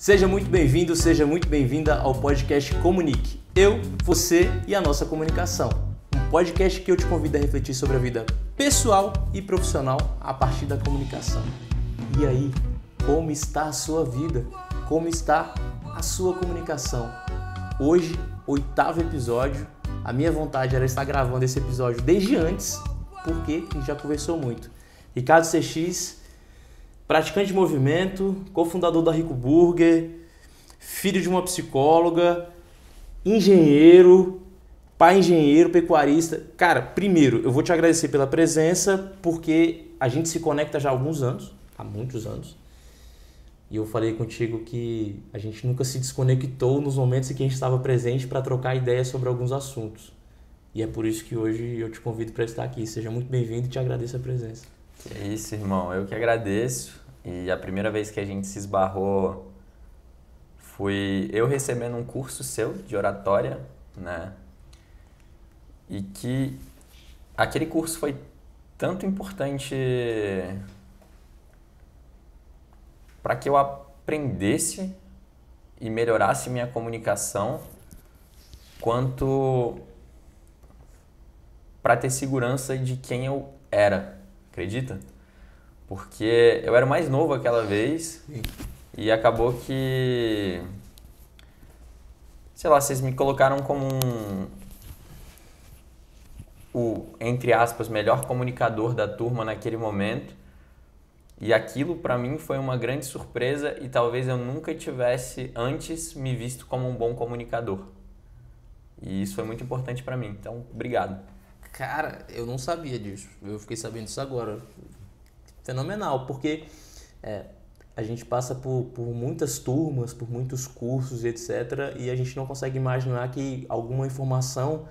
Seja muito bem-vindo, seja muito bem-vinda ao podcast Comunique. Eu, você e a nossa comunicação. Um podcast que eu te convido a refletir sobre a vida pessoal e profissional a partir da comunicação. E aí, como está a sua vida? Como está a sua comunicação? Hoje, 8º episódio. A minha vontade era estar gravando esse episódio desde antes, porque a gente já conversou muito. Ricardo CX, praticante de movimento, cofundador da Rico Burger, filho de uma psicóloga, engenheiro, pai engenheiro, pecuarista. Cara, primeiro, eu vou te agradecer pela presença, porque a gente se conecta já há alguns anos, há muitos anos. E eu falei contigo que a gente nunca se desconectou nos momentos em que a gente estava presente para trocar ideias sobre alguns assuntos. E é por isso que hoje eu te convido para estar aqui. Seja muito bem-vindo e te agradeço a presença. Que isso, irmão. Eu que agradeço. E a primeira vez que a gente se esbarrou foi eu recebendo um curso seu de oratória, né? E que aquele curso foi tanto importante para que eu aprendesse e melhorasse minha comunicação, quanto para ter segurança de quem eu era. Acredita? Porque eu era mais novo aquela vez. Sim. E acabou que, sei lá, vocês me colocaram como o, entre aspas, melhor comunicador da turma naquele momento. E aquilo para mim foi uma grande surpresa e talvez eu nunca tivesse antes me visto como um bom comunicador. E isso foi muito importante para mim. Então, obrigado. Cara, eu não sabia disso. Eu fiquei sabendo disso agora. Fenomenal, porque a gente passa por muitas turmas, por muitos cursos, etc. E a gente não consegue imaginar que alguma informação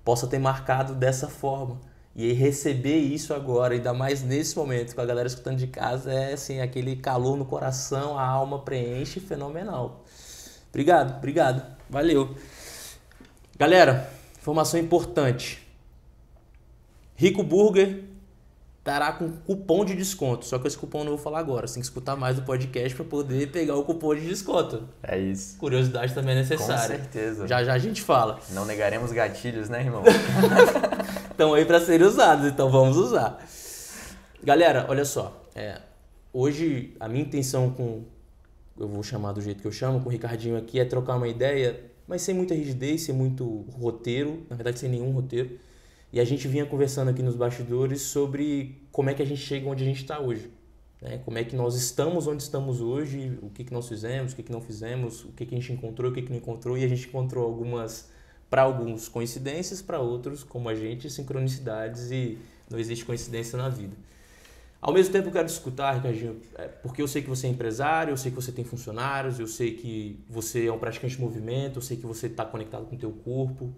possa ter marcado dessa forma. E aí receber isso agora, ainda mais nesse momento, com a galera escutando de casa, é assim, aquele calor no coração, a alma preenche, fenomenal. Obrigado, valeu. Galera, informação importante. Rico Burger estará com cupom de desconto, só que esse cupom eu não vou falar agora, você tem que escutar mais do podcast para poder pegar o cupom de desconto. É isso. Curiosidade também é necessária. Com certeza. Já a gente fala. Não negaremos gatilhos, né, irmão? Estão aí para serem usados, então vamos usar. Galera, olha só, hoje a minha intenção eu vou chamar do jeito que eu chamo, com o Ricardinho aqui, é trocar uma ideia, mas sem muita rigidez, sem muito roteiro, na verdade sem nenhum roteiro. E a gente vinha conversando aqui nos bastidores sobre como é que a gente chega onde a gente está hoje. Né? Como é que nós estamos onde estamos hoje, o que nós fizemos, o que não fizemos, o que a gente encontrou, o que não encontrou. E a gente encontrou para alguns, coincidências, para outros, como a gente, sincronicidades, e não existe coincidência na vida. Ao mesmo tempo eu quero te escutar, Ricardinho, porque eu sei que você é empresário, eu sei que você tem funcionários, eu sei que você é um praticante de movimento, eu sei que você está conectado com o teu corpo.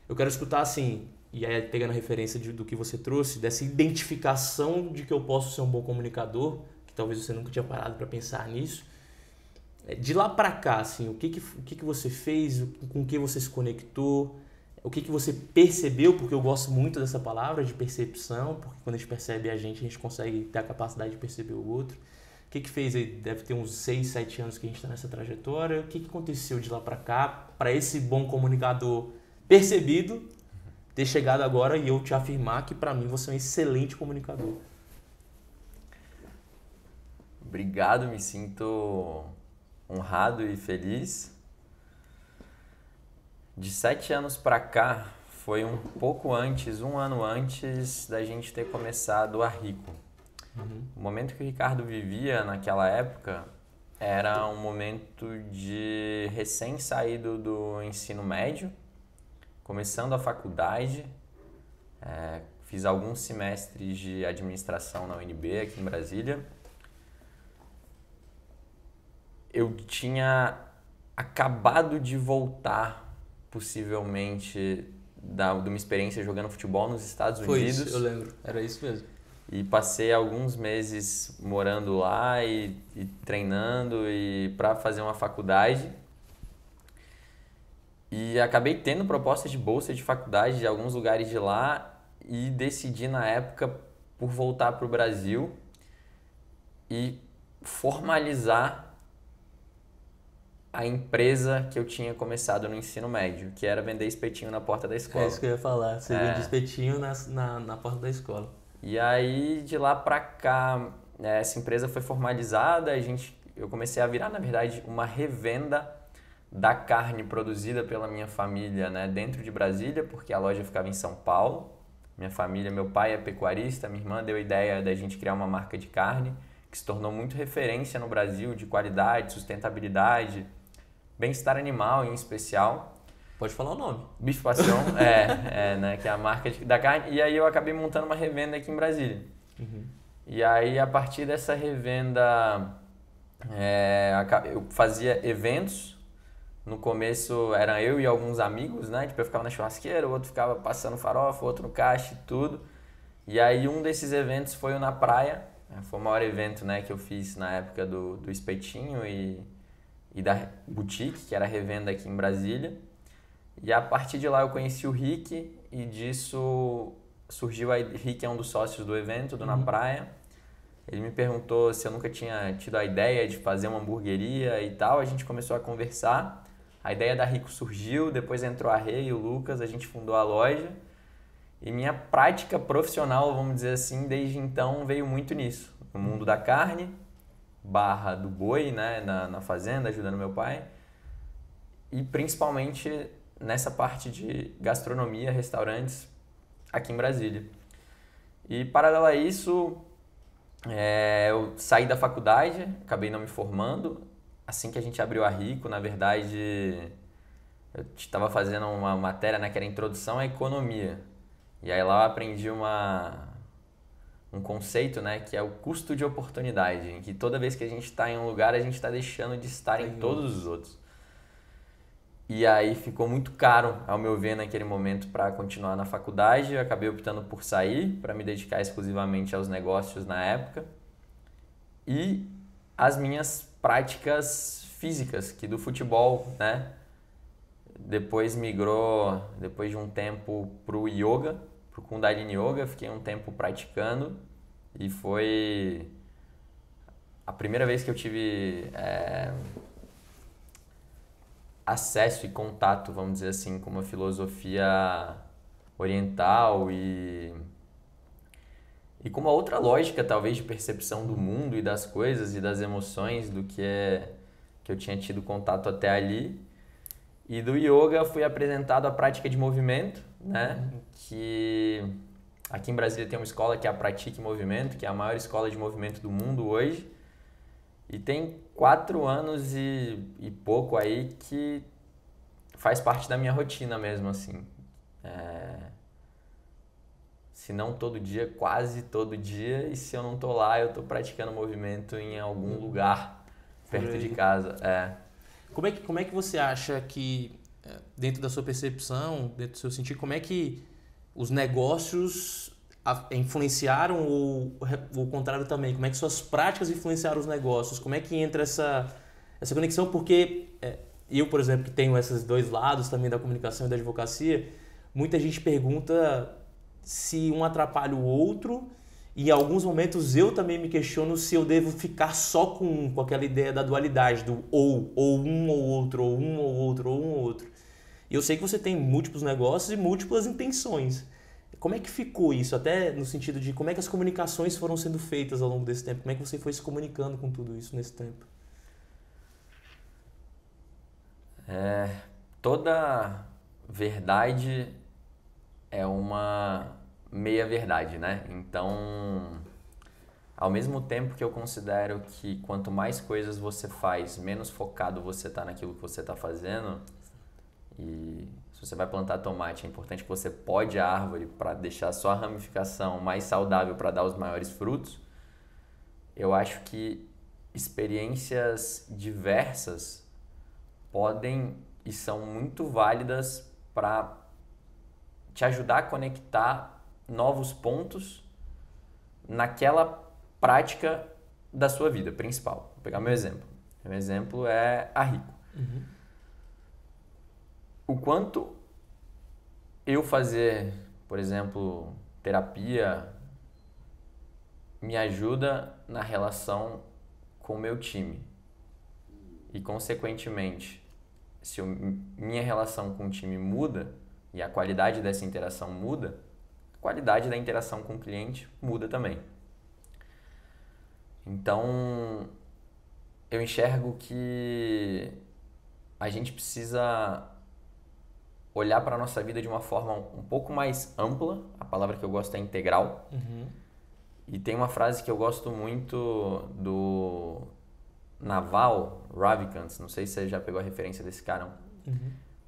Eu quero escutar assim, e aí pegando a referência do que você trouxe, dessa identificação de que eu posso ser um bom comunicador, que talvez você nunca tinha parado para pensar nisso. De lá para cá, assim, o que você fez, com o que você se conectou, o que você percebeu, porque eu gosto muito dessa palavra, de percepção, porque quando a gente percebe a gente consegue ter a capacidade de perceber o outro. O que fez aí? Deve ter uns 6, 7 anos que a gente está nessa trajetória. O que aconteceu de lá para cá, para esse bom comunicador percebido, ter chegado agora e eu te afirmar que para mim você é um excelente comunicador? Obrigado, me sinto honrado e feliz. De 7 anos para cá, foi um pouco antes, um ano antes da gente ter começado a Rico. O momento que o Ricardo vivia naquela época era um momento de recém-saído do ensino médio, começando a faculdade, fiz alguns semestres de administração na UNB aqui em Brasília. Eu tinha acabado de voltar, possivelmente, de uma experiência jogando futebol nos Estados Unidos. Foi isso, eu lembro, era isso mesmo. E passei alguns meses morando lá e treinando para fazer uma faculdade. E acabei tendo propostas de bolsa de faculdade de alguns lugares de lá e decidi na época por voltar para o Brasil e formalizar a empresa que eu tinha começado no ensino médio, que era vender espetinho na porta da escola. É isso que eu ia falar, você vende espetinho na porta da escola. E aí, de lá pra cá, essa empresa foi formalizada, eu comecei a virar, na verdade, uma revenda da carne produzida pela minha família, né, dentro de Brasília, porque a loja ficava em São Paulo. Minha família, meu pai é pecuarista, minha irmã deu a ideia da gente criar uma marca de carne que se tornou muito referência no Brasil de qualidade, sustentabilidade, bem-estar animal em especial. Pode falar o nome. Bife Passion, né, que é a marca da carne. E aí eu acabei montando uma revenda aqui em Brasília. Uhum. E aí, a partir dessa revenda, eu fazia eventos. No começo eram eu e alguns amigos, né? Tipo, eu ficava na churrasqueira, o outro ficava passando farofa, o outro no caixa e tudo. E aí um desses eventos foi o na praia. Foi o maior evento, né, que eu fiz na época do espetinho e da boutique, que era a revenda aqui em Brasília. E a partir de lá eu conheci o Rick e disso surgiu Rick é um dos sócios do evento, do Na Praia. Ele me perguntou se eu nunca tinha tido a ideia de fazer uma hamburgueria e tal. A gente começou a conversar. A ideia da Rico surgiu, depois entrou a Rei e o Lucas, a gente fundou a loja. E minha prática profissional, vamos dizer assim, desde então veio muito nisso. No mundo da carne, barra do boi, né, na fazenda, ajudando meu pai. E principalmente nessa parte de gastronomia, restaurantes, aqui em Brasília. E paralelo a isso, eu saí da faculdade, acabei não me formando. Assim que a gente abriu a Rico, na verdade, eu estava fazendo uma matéria, né, que era Introdução à Economia. E aí lá eu aprendi um conceito, né, que é o custo de oportunidade, em que toda vez que a gente está em um lugar, a gente está deixando de estar em todos os outros. E aí ficou muito caro, ao meu ver, naquele momento para continuar na faculdade. Eu acabei optando por sair, para me dedicar exclusivamente aos negócios na época. E as minhas práticas físicas, que do futebol, né? Depois migrou, depois de um tempo, para o yoga, para o Kundalini Yoga. Fiquei um tempo praticando e foi a primeira vez que eu tive acesso e contato, vamos dizer assim, com uma filosofia oriental e com uma outra lógica, talvez, de percepção do mundo e das coisas e das emoções do que eu tinha tido contato até ali. E do yoga fui apresentado a prática de movimento, né? Que aqui em Brasília tem uma escola que é a Pratique Movimento, que é a maior escola de movimento do mundo hoje. E tem 4 anos e pouco aí que faz parte da minha rotina mesmo, assim. Se não todo dia, quase todo dia. E se eu não tô lá, eu tô praticando movimento em algum lugar perto de casa. Como é que você acha que, dentro da sua percepção, dentro do seu sentido, como é que os negócios influenciaram ou o contrário também? Como é que suas práticas influenciaram os negócios? Como é que entra essa conexão? Porque eu, por exemplo, que tenho esses dois lados também da comunicação e da advocacia, muita gente pergunta se um atrapalha o outro e em alguns momentos eu também me questiono se eu devo ficar só com aquela ideia da dualidade, do ou um ou outro, ou um ou outro, ou um ou outro. E eu sei que você tem múltiplos negócios e múltiplas intenções. Como é que ficou isso? Até no sentido de como é que as comunicações foram sendo feitas ao longo desse tempo? Como é que você foi se comunicando com tudo isso nesse tempo? Toda verdade é uma meia-verdade, né? Então, ao mesmo tempo que eu considero que quanto mais coisas você faz, menos focado você tá naquilo que você tá fazendo. E se você vai plantar tomate, é importante que você pode a árvore para deixar a sua ramificação mais saudável para dar os maiores frutos. Eu acho que experiências diversas podem e são muito válidas para te ajudar a conectar novos pontos naquela prática da sua vida principal. Vou pegar meu exemplo. Meu exemplo é a Rico. O quanto eu fazer, por exemplo, terapia me ajuda na relação com o meu time. e, consequentemente, se minha relação com o time muda e a qualidade dessa interação muda, a qualidade da interação com o cliente muda também. Então, eu enxergo que a gente precisa olhar para a nossa vida de uma forma um pouco mais ampla. A palavra que eu gosto é integral. E tem uma frase que eu gosto muito do Naval Ravikant, não sei se você já pegou a referência desse cara,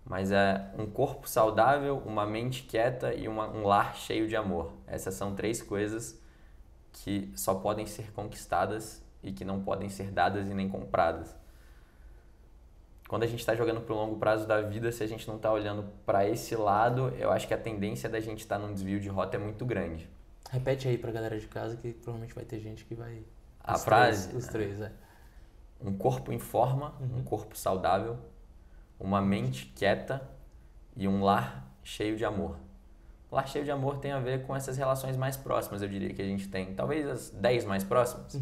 mas é um corpo saudável, uma mente quieta e um lar cheio de amor. Essas são 3 coisas que só podem ser conquistadas e que não podem ser dadas e nem compradas. Quando a gente está jogando pro longo prazo da vida, se a gente não está olhando para esse lado, eu acho que a tendência da gente estar num desvio de rota é muito grande. Repete aí pra galera de casa que provavelmente vai ter gente que vai... A frase? Os três. Um corpo em forma, um corpo saudável, uma mente quieta e um lar cheio de amor. O lar cheio de amor tem a ver com essas relações mais próximas, eu diria, que a gente tem. Talvez as 10 mais próximas.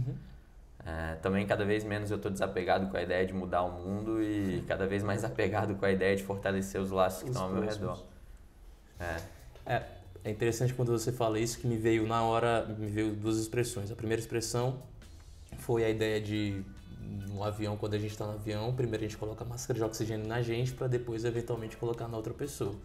Também cada vez menos eu estou desapegado com a ideia de mudar o mundo e cada vez mais apegado com a ideia de fortalecer os laços que estão ao meu redor. É interessante quando você fala isso, que me veio 2 expressões. A primeira expressão foi a ideia de, no avião, quando a gente está no avião, primeiro a gente coloca a máscara de oxigênio na gente para depois eventualmente colocar na outra pessoa.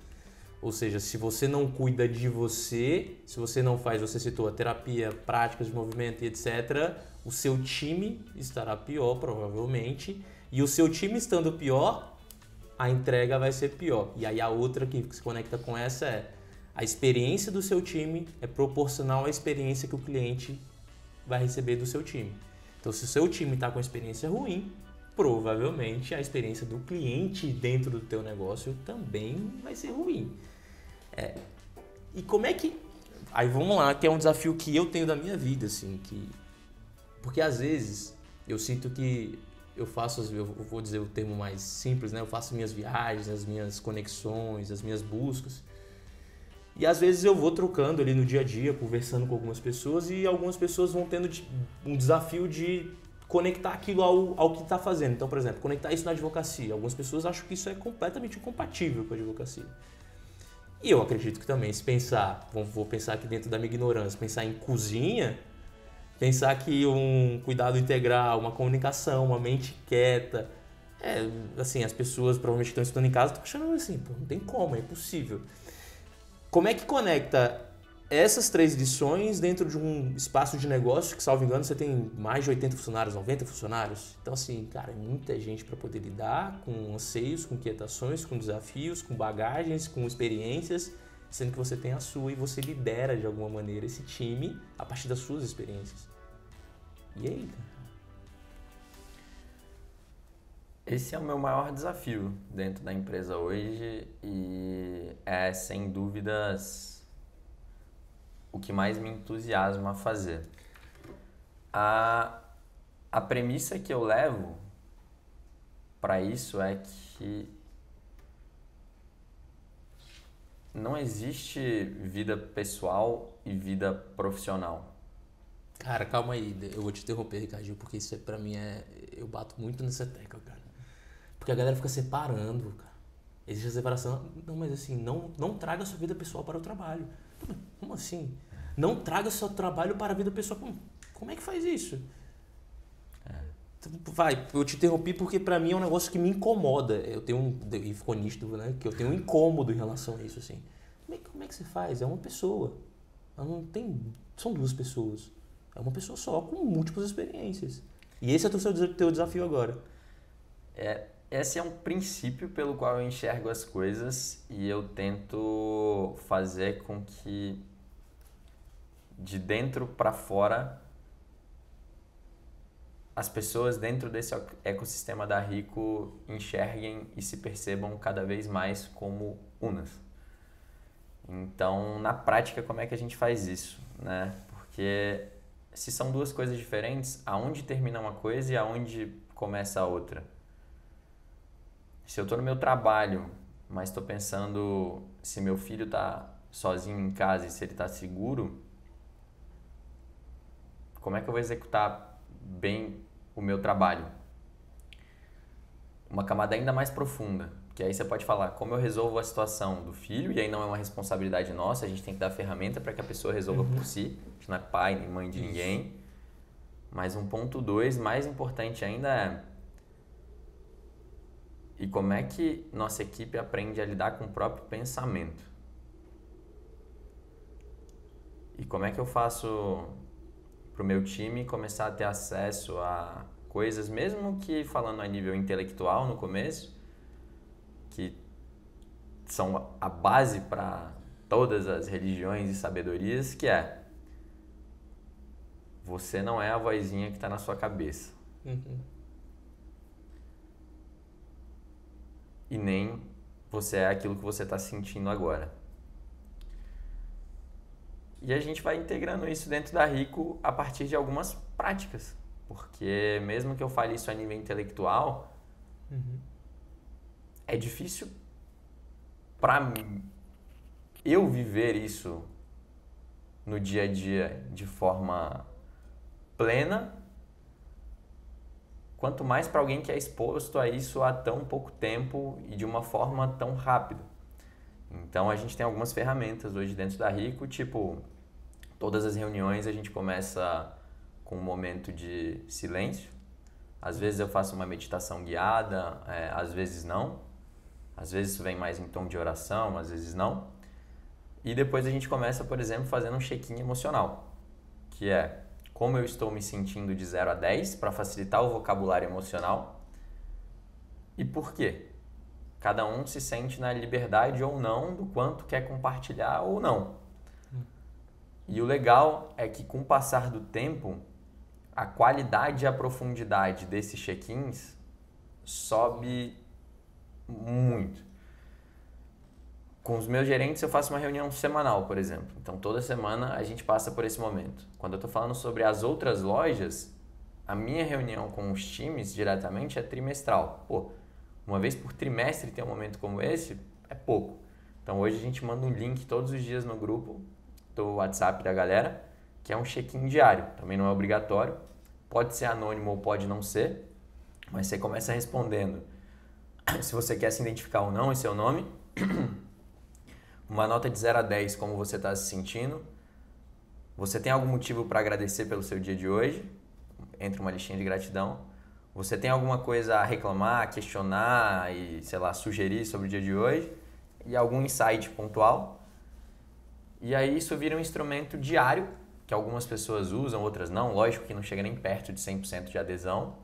Ou seja, se você não cuida de você, se você não faz, você citou a terapia, práticas de movimento e etc., o seu time estará pior, provavelmente, e o seu time estando pior, a entrega vai ser pior. E aí a outra que se conecta com essa é: a experiência do seu time é proporcional à experiência que o cliente vai receber do seu time. Então, se o seu time está com experiência ruim, provavelmente a experiência do cliente dentro do teu negócio também vai ser ruim. E como é que... Aí vamos lá, que é um desafio que eu tenho da minha vida, assim, porque às vezes eu sinto que eu vou dizer o termo mais simples, né? Eu faço minhas viagens, as minhas conexões, as minhas buscas. E às vezes eu vou trocando ali no dia a dia, conversando com algumas pessoas, e algumas pessoas vão tendo um desafio de conectar aquilo ao que está fazendo. Então, por exemplo, conectar isso na advocacia. Algumas pessoas acham que isso é completamente incompatível com a advocacia. E eu acredito que também, se pensar, vou pensar aqui dentro da minha ignorância, pensar em cozinha, pensar que um cuidado integral, uma comunicação, uma mente quieta, assim, as pessoas provavelmente que estão estudando em casa estão achando assim, pô, não tem como, é impossível. Como é que conecta essas 3 lições dentro de um espaço de negócio que, salvo engano, você tem mais de 80 funcionários, 90 funcionários? Então, assim, cara, é muita gente para poder lidar com anseios, com inquietações, com desafios, com bagagens, com experiências, sendo que você tem a sua e você lidera, de alguma maneira, esse time a partir das suas experiências. E aí, cara? Esse é o meu maior desafio dentro da empresa hoje e é, sem dúvidas, o que mais me entusiasma a fazer. A premissa que eu levo para isso é que não existe vida pessoal e vida profissional. Cara, calma aí, eu vou te interromper, Ricardinho, porque isso pra mim eu bato muito nessa tecla, cara. Porque a galera fica separando, cara. Existe a separação. Não, mas assim, não traga sua vida pessoal para o trabalho. Como assim? Não traga seu trabalho para a vida pessoal. Como é que faz isso? Vai, eu te interrompi porque pra mim é um negócio que me incomoda. E ficou nítido, né? Que eu tenho um incômodo em relação a isso, assim. Como é que você faz? É uma pessoa. Ela não tem... São 2 pessoas. É uma pessoa só, com múltiplas experiências. E esse é o teu desafio agora. Esse é um princípio pelo qual eu enxergo as coisas e eu tento fazer com que de dentro para fora as pessoas dentro desse ecossistema da Rico enxerguem e se percebam cada vez mais como unas. Então, na prática, como é que a gente faz isso, né? Porque se são 2 coisas diferentes, aonde termina uma coisa e aonde começa a outra? Se eu estou no meu trabalho, mas estou pensando se meu filho está sozinho em casa e se ele está seguro, como é que eu vou executar bem o meu trabalho? uma camada ainda mais profunda, que aí você pode falar como eu resolvo a situação do filho, e aí não é uma responsabilidade nossa, a gente tem que dar a ferramenta para que a pessoa resolva por si, a gente não é pai nem mãe de ninguém. Mas um ponto 2, mais importante ainda é: e como é que nossa equipe aprende a lidar com o próprio pensamento? E como é que eu faço para o meu time começar a ter acesso a coisas, mesmo que falando a nível intelectual no começo, que são a base para todas as religiões e sabedorias, que é: você não é a vozinha que está na sua cabeça. E nem você é aquilo que você está sentindo agora. E a gente vai integrando isso dentro da Rico a partir de algumas práticas. Porque mesmo que eu fale isso a nível intelectual, é difícil para eu viver isso no dia a dia de forma plena, quanto mais para alguém que é exposto a isso há tão pouco tempo e de uma forma tão rápida. Então a gente tem algumas ferramentas hoje dentro da Rico, tipo, todas as reuniões a gente começa com um momento de silêncio. Às vezes eu faço uma meditação guiada, às vezes não. Às vezes isso vem mais em tom de oração, às vezes não. E depois a gente começa, por exemplo, fazendo um check-in emocional, que é como eu estou me sentindo de 0 a 10 para facilitar o vocabulário emocional e por quê. Cada um se sente na liberdade ou não do quanto quer compartilhar ou não. E o legal é que com o passar do tempo, a qualidade e a profundidade desses check-ins sobe muito. Com os meus gerentes eu faço uma reunião semanal, por exemplo. Então toda semana a gente passa por esse momento. Quando eu estou falando sobre as outras lojas, a minha reunião com os times diretamente é trimestral. Pô, uma vez por trimestre ter um momento como esse é pouco. Então hoje a gente manda um link todos os dias no grupo do WhatsApp da galera, que é um check-in diário. Também não é obrigatório. Pode ser anônimo ou pode não ser, mas você começa respondendo se você quer se identificar ou não e seu nome. Uma nota de 0 a 10, como você está se sentindo. Você tem algum motivo para agradecer pelo seu dia de hoje? Entre uma listinha de gratidão. Você tem alguma coisa a reclamar, questionar e, sei lá, sugerir sobre o dia de hoje? E algum insight pontual? E aí isso vira um instrumento diário, que algumas pessoas usam, outras não. Lógico que não chega nem perto de 100% de adesão.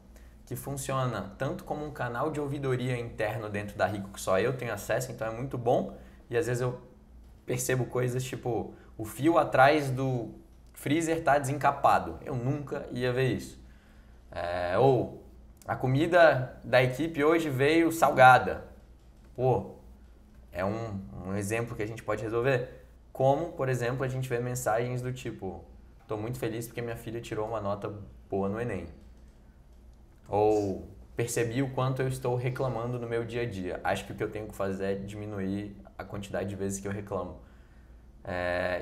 Que funciona tanto como um canal de ouvidoria interno dentro da Rico, que só eu tenho acesso, então é muito bom. E às vezes eu percebo coisas tipo, o fio atrás do freezer está desencapado. Eu nunca ia ver isso. Ou a comida da equipe hoje veio salgada. Pô, é um exemplo que a gente pode resolver. Como, por exemplo, a gente vê mensagens do tipo, estou muito feliz porque minha filha tirou uma nota boa no Enem. Ou percebi o quanto eu estou reclamando no meu dia a dia. Acho que o que eu tenho que fazer é diminuir a quantidade de vezes que eu reclamo.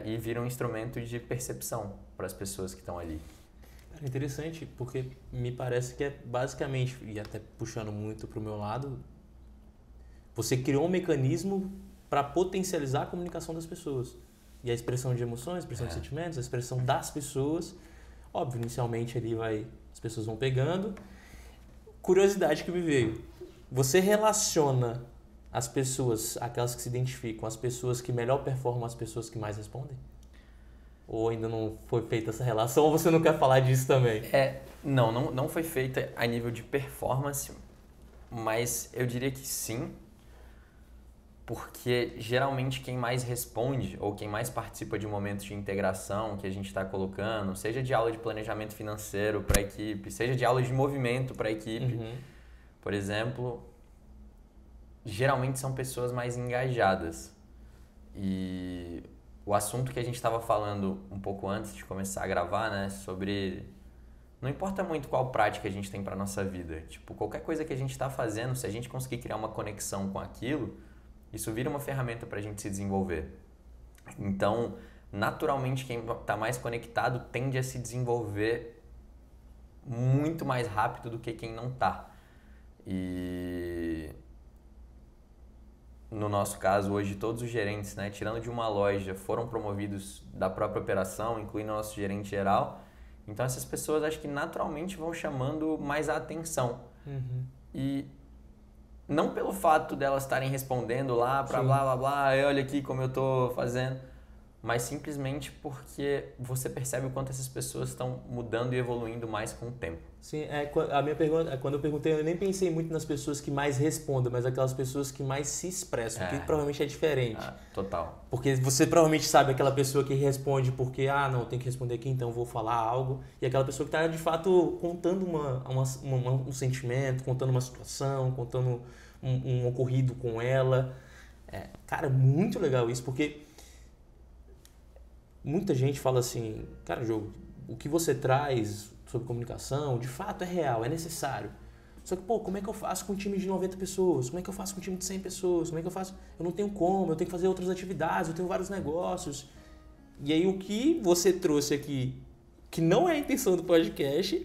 E vira um instrumento de percepção para as pessoas que estão ali. É interessante, porque me parece que é basicamente, e até puxando muito para o meu lado, você criou um mecanismo para potencializar a comunicação das pessoas. E a expressão de emoções, a expressão de sentimentos, a expressão das pessoas. Óbvio, inicialmente ali as pessoas vão pegando. Curiosidade que me veio. Você relaciona as pessoas, aquelas que se identificam, as pessoas que melhor performam, as pessoas que mais respondem? Ou ainda não foi feita essa relação, ou você não quer falar disso também? Não foi feita a nível de performance, mas eu diria que sim, porque geralmente quem mais responde ou quem mais participa de momentos de integração que a gente está colocando, seja de aula de planejamento financeiro para a equipe, seja de aula de movimento para a equipe, por exemplo, geralmente são pessoas mais engajadas. E o assunto que a gente estava falando um pouco antes de começar a gravar, né, sobre... Não importa muito qual prática a gente tem para nossa vida. Tipo, qualquer coisa que a gente está fazendo, se a gente conseguir criar uma conexão com aquilo, isso vira uma ferramenta para a gente se desenvolver. Então, naturalmente, quem está mais conectado tende a se desenvolver muito mais rápido do que quem não está. E no nosso caso, hoje, todos os gerentes, né, tirando de uma loja, foram promovidos da própria operação, incluindo o nosso gerente geral. Então, essas pessoas, acho que naturalmente vão chamando mais a atenção. E não pelo fato delas estarem respondendo lá para blá, blá, blá, olha aqui como eu estou fazendo, mas simplesmente porque você percebe o quanto essas pessoas estão mudando e evoluindo mais com o tempo. Sim, a minha pergunta, quando eu perguntei, eu nem pensei muito nas pessoas que mais respondem, mas aquelas pessoas que mais se expressam, que provavelmente é diferente. Total. Porque você provavelmente sabe aquela pessoa que responde porque, não, tem que responder aqui, então vou falar algo. E aquela pessoa que está, de fato, contando um sentimento, contando uma situação, contando um ocorrido com ela. Cara, muito legal isso, porque muita gente fala assim, cara, Diogo, o que você traz sobre comunicação, de fato é real, é necessário. Só que, como é que eu faço com um time de 90 pessoas? Como é que eu faço com um time de 100 pessoas? Como é que eu faço? Eu não tenho como, eu tenho que fazer outras atividades, eu tenho vários negócios. E aí o que você trouxe aqui, que não é a intenção do podcast,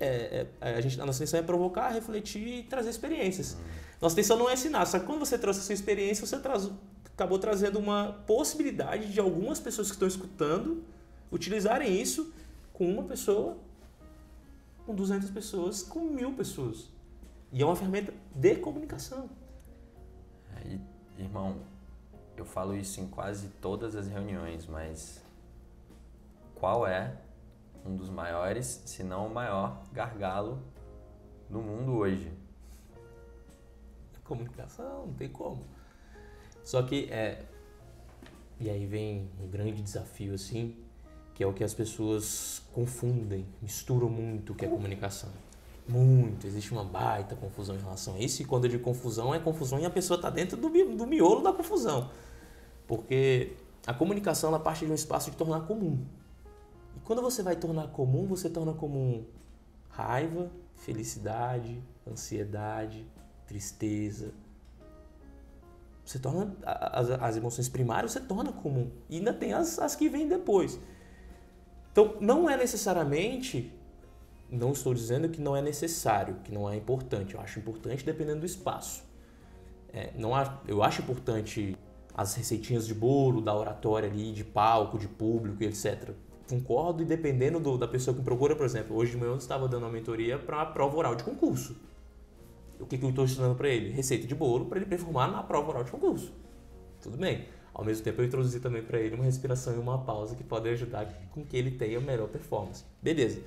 a nossa intenção é provocar, refletir e trazer experiências. Nossa intenção não é ensinar, só que quando você trouxe a sua experiência, você acabou trazendo uma possibilidade de algumas pessoas que estão escutando utilizarem isso com uma pessoa, com 200 pessoas, com 1000 pessoas. E é uma ferramenta de comunicação. Irmão, eu falo isso em quase todas as reuniões, mas qual é um dos maiores, se não o maior, gargalo do mundo hoje? Comunicação, não tem como. Só que e aí vem um grande desafio, assim, que é o que as pessoas confundem, misturam muito o que é comunicação. Muito, existe uma baita confusão em relação a isso, e quando eu digo confusão, é confusão e a pessoa está dentro do miolo da confusão. Porque a comunicação, ela parte de um espaço de tornar comum. E quando você vai tornar comum, você torna comum raiva, felicidade, ansiedade, tristeza. Você torna as emoções primárias, você torna comum. E ainda tem as que vêm depois. Então, não é necessariamente, não estou dizendo que não é necessário, que não é importante. Eu acho importante dependendo do espaço. Eu acho importante as receitinhas de bolo, da oratória ali, de palco, de público, etc. Concordo, e dependendo da pessoa que me procura, por exemplo, hoje de manhã eu estava dando uma mentoria para a prova oral de concurso. O que eu estou ensinando para ele? Receita de bolo para ele performar na prova oral de concurso. Tudo bem. Ao mesmo tempo eu introduzi também para ele uma respiração e uma pausa que podem ajudar com que ele tenha melhor performance. Beleza.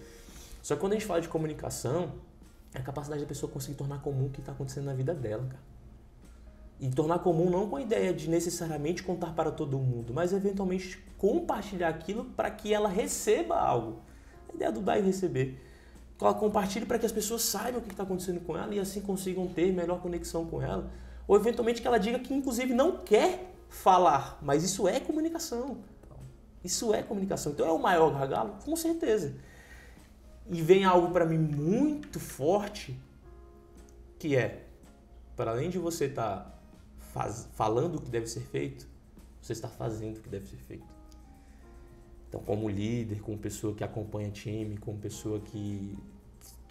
Só que quando a gente fala de comunicação, é a capacidade da pessoa conseguir tornar comum o que está acontecendo na vida dela, cara. E tornar comum não com a ideia de necessariamente contar para todo mundo, mas eventualmente compartilhar aquilo para que ela receba algo. A ideia do dar e receber. Ela compartilhe para que as pessoas saibam o que está acontecendo com ela e assim consigam ter melhor conexão com ela. Ou eventualmente que ela diga que inclusive não quer falar, mas isso é comunicação. Isso é comunicação. Então é o maior gargalo? Com certeza. E vem algo para mim muito forte, que é, para além de você estar falando o que deve ser feito, você está fazendo o que deve ser feito. Então, como líder, como pessoa que acompanha time, como pessoa que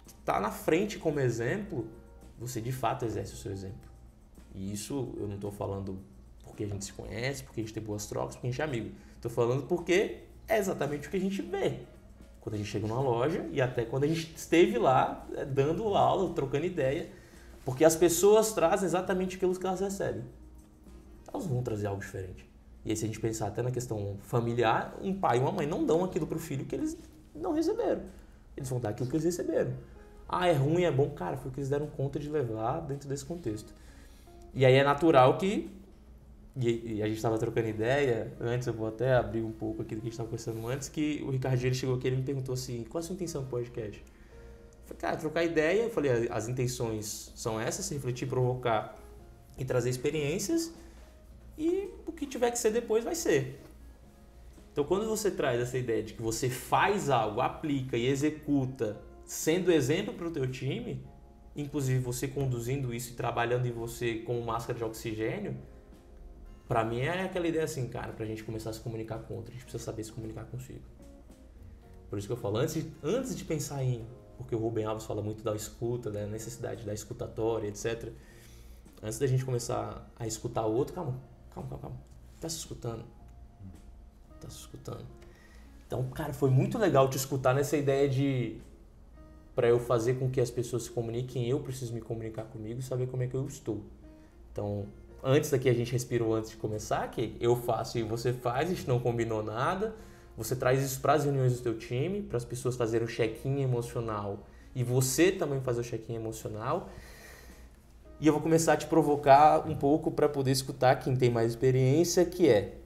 está na frente como exemplo, você de fato exerce o seu exemplo. E isso eu não estou falando porque a gente se conhece, porque a gente tem boas trocas, porque a gente é amigo. Estou falando porque é exatamente o que a gente vê quando a gente chega numa loja e até quando a gente esteve lá dando aula, trocando ideia, porque as pessoas trazem exatamente aquilo que elas recebem. Elas vão trazer algo diferente. E aí, se a gente pensar até na questão familiar, um pai e uma mãe não dão aquilo para o filho que eles não receberam. Eles vão dar aquilo que eles receberam. É ruim, é bom? Cara, foi o que eles deram conta de levar dentro desse contexto. E aí é natural que... E a gente estava trocando ideia, antes eu vou até abrir um pouco aqui do que a gente estava conversando antes, que o Ricardinho ele chegou aqui e me perguntou assim, qual a sua intenção com o podcast? Eu falei, cara, trocar ideia. Eu falei, as intenções são essas, se refletir, provocar e trazer experiências, e o que tiver que ser depois vai ser. Então, quando você traz essa ideia de que você faz algo, aplica e executa, sendo exemplo para o teu time, inclusive você conduzindo isso e trabalhando em você como máscara de oxigênio, para mim é aquela ideia assim, cara, pra gente começar a se comunicar com outro, a gente precisa saber se comunicar consigo. Por isso que eu falo, antes de pensar em porque o Rubem Alves fala muito da escuta, da necessidade da escutatória, etc. Antes da gente começar a escutar o outro, calma. Tá se escutando. Então, cara, foi muito legal te escutar nessa ideia de... Para eu fazer com que as pessoas se comuniquem, eu preciso me comunicar comigo e saber como é que eu estou. Então, antes daqui a gente respirou antes de começar, que eu faço e você faz, a gente não combinou nada. Você traz isso para as reuniões do teu time, para as pessoas fazerem o check-in emocional e você também fazer o check-in emocional. E eu vou começar a te provocar um pouco para poder escutar quem tem mais experiência, que é...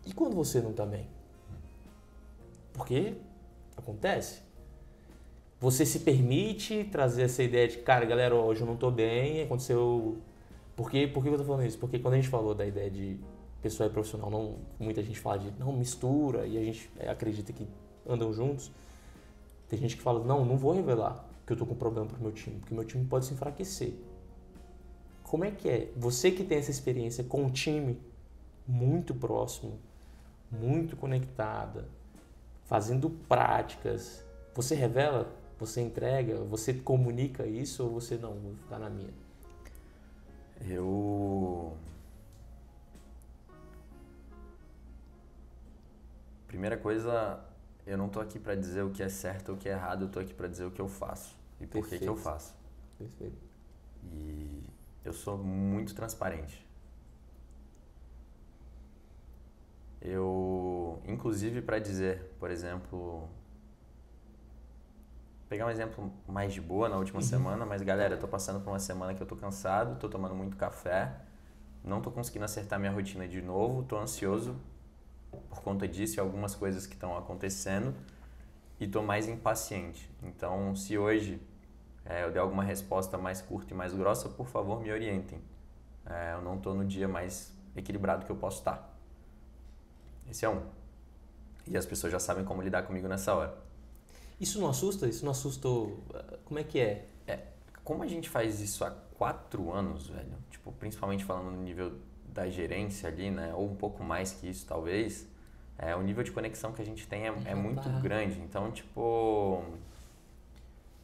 E quando você não está bem? Porque acontece. Você se permite trazer essa ideia de, cara, galera, hoje eu não estou bem, aconteceu... Por que eu estou falando isso? Porque quando a gente falou da ideia de pessoal e profissional, muita gente fala de, não, mistura, e a gente acredita que andam juntos. Tem gente que fala, não vou revelar que eu estou com problema pro meu time, porque meu time pode se enfraquecer. Como é que é? Você que tem essa experiência com um time muito próximo, muito conectada, fazendo práticas, você revela, você entrega, você comunica isso ou você não, vou ficar na minha? Primeira coisa, eu não tô aqui para dizer o que é certo ou o que é errado, eu tô aqui para dizer o que eu faço e por que eu faço. Perfeito. E eu sou muito transparente. Inclusive para dizer, por exemplo, pegar um exemplo mais de boa na última semana, mas galera, eu tô passando por uma semana que eu tô cansado, tô tomando muito café, não tô conseguindo acertar minha rotina de novo, tô ansioso por conta disso e algumas coisas que estão acontecendo e tô mais impaciente. Então, se hoje eu der alguma resposta mais curta e mais grossa, por favor, me orientem. Eu não tô no dia mais equilibrado que eu posso estar. Esse é um. E as pessoas já sabem como lidar comigo nessa hora. Isso não assusta? Isso não assustou? Como é que é? Como a gente faz isso há 4 anos, velho, tipo, principalmente falando no nível da gerência ali, né, ou um pouco mais que isso, talvez, o nível de conexão que a gente tem é muito grande. Então, tipo,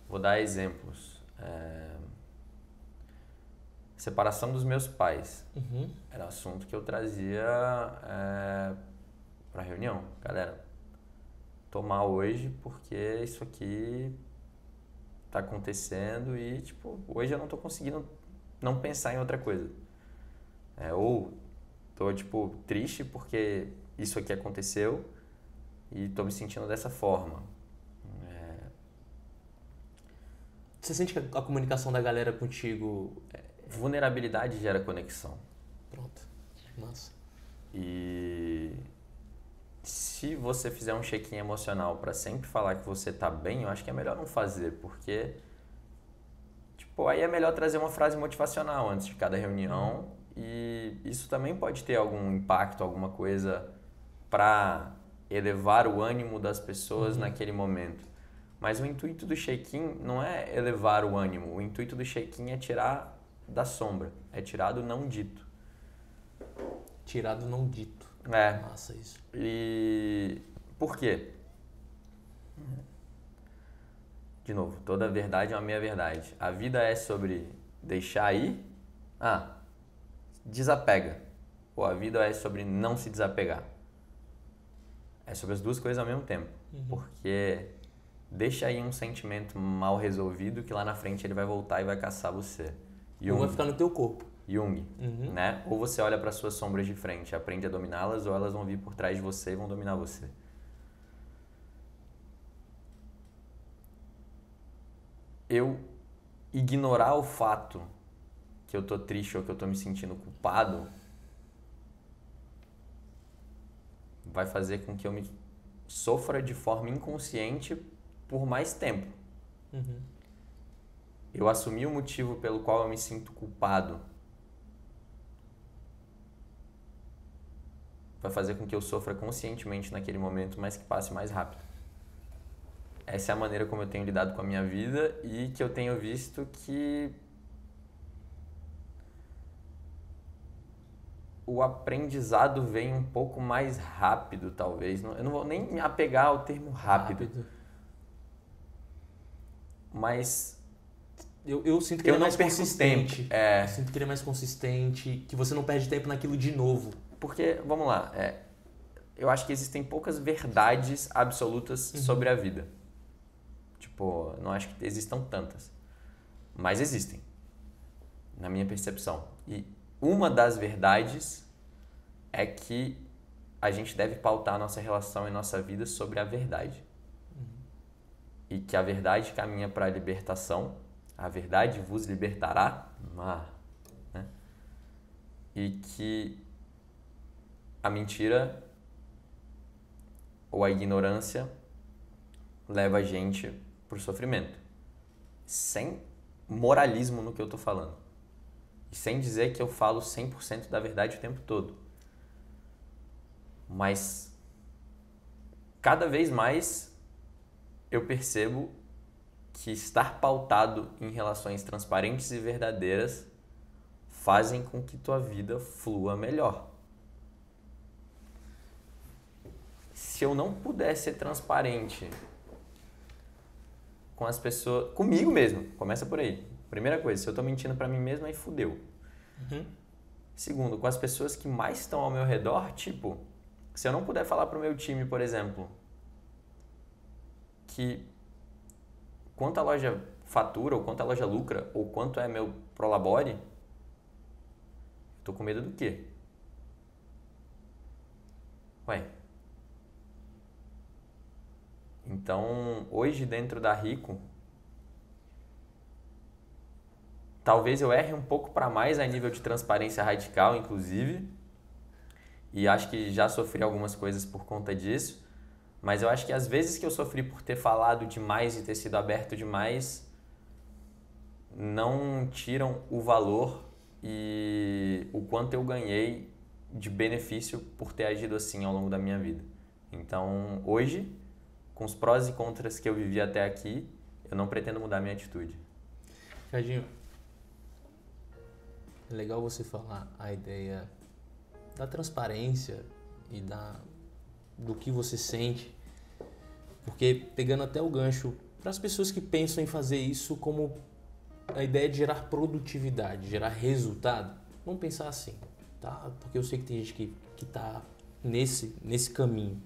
vou dar exemplos. Separação dos meus pais. Era um assunto que eu trazia pra reunião. Galera, tô mal hoje porque isso aqui tá acontecendo e, tipo, hoje eu não tô conseguindo não pensar em outra coisa. Ou tô, tipo, triste porque isso aqui aconteceu e tô me sentindo dessa forma. Você sente que a comunicação da galera contigo... Vulnerabilidade gera conexão. Pronto. Massa. E se você fizer um check-in emocional para sempre falar que você tá bem, eu acho que é melhor não fazer, porque tipo, aí é melhor trazer uma frase motivacional antes de cada reunião e isso também pode ter algum impacto, alguma coisa para elevar o ânimo das pessoas naquele momento. Mas o intuito do check-in não é elevar o ânimo, o intuito do check-in é tirar da sombra, é tirar do não dito. Tirar do não dito. Massa isso. E por quê? De novo, toda verdade é uma meia verdade. A vida é sobre deixar ir, desapega. Ou a vida é sobre não se desapegar. É sobre as duas coisas ao mesmo tempo. Porque deixa aí um sentimento mal resolvido que lá na frente ele vai voltar e vai caçar você. Ou vai ficar no teu corpo. Jung, né? Ou você olha para suas sombras de frente, aprende a dominá-las, ou elas vão vir por trás de você e vão dominar você. Eu ignorar o fato que eu tô triste ou que eu tô me sentindo culpado vai fazer com que eu me sofra de forma inconsciente por mais tempo. Eu assumir o motivo pelo qual eu me sinto culpado vai fazer com que eu sofra conscientemente naquele momento, mas que passe mais rápido. Essa é a maneira como eu tenho lidado com a minha vida e que eu tenho visto que o aprendizado vem um pouco mais rápido, talvez. Eu não vou nem me apegar ao termo rápido. Mas eu sinto que ele é mais consistente. Eu sinto que ele é mais consistente, que você não perde tempo naquilo de novo. Porque, vamos lá, eu acho que existem poucas verdades absolutas sobre a vida. Tipo, não acho que existam tantas. Mas existem, na minha percepção. E uma das verdades é que a gente deve pautar a nossa relação e nossa vida sobre a verdade. E que a verdade caminha para a libertação, a verdade vos libertará, né? E que a mentira ou a ignorância leva a gente para o sofrimento. Sem moralismo no que eu estou falando. E sem dizer que eu falo 100% da verdade o tempo todo. Mas cada vez mais eu percebo que estar pautado em relações transparentes e verdadeiras fazem com que tua vida flua melhor. Se eu não puder ser transparente com as pessoas, comigo mesmo, começa por aí. Primeira coisa, se eu tô mentindo pra mim mesmo, aí fudeu. Segundo, com as pessoas que mais estão ao meu redor, tipo, se eu não puder falar pro meu time, por exemplo, que quanto a loja fatura, ou quanto a loja lucra, ou quanto é meu prolabore, eu tô com medo do quê? Ué. Então, hoje dentro da Rico, talvez eu erre um pouco para mais a nível de transparência radical, inclusive, e acho que já sofri algumas coisas por conta disso, mas eu acho que as vezes que eu sofri por ter falado demais e ter sido aberto demais, não tiram o valor e o quanto eu ganhei de benefício por ter agido assim ao longo da minha vida. Então, hoje, com os prós e contras que eu vivi até aqui, eu não pretendo mudar minha atitude. Ricardinho, é legal você falar a ideia da transparência e do que você sente, porque pegando até o gancho para as pessoas que pensam em fazer isso como a ideia de gerar produtividade, gerar resultado, vamos pensar assim, tá? Porque eu sei que tem gente que tá nesse caminho.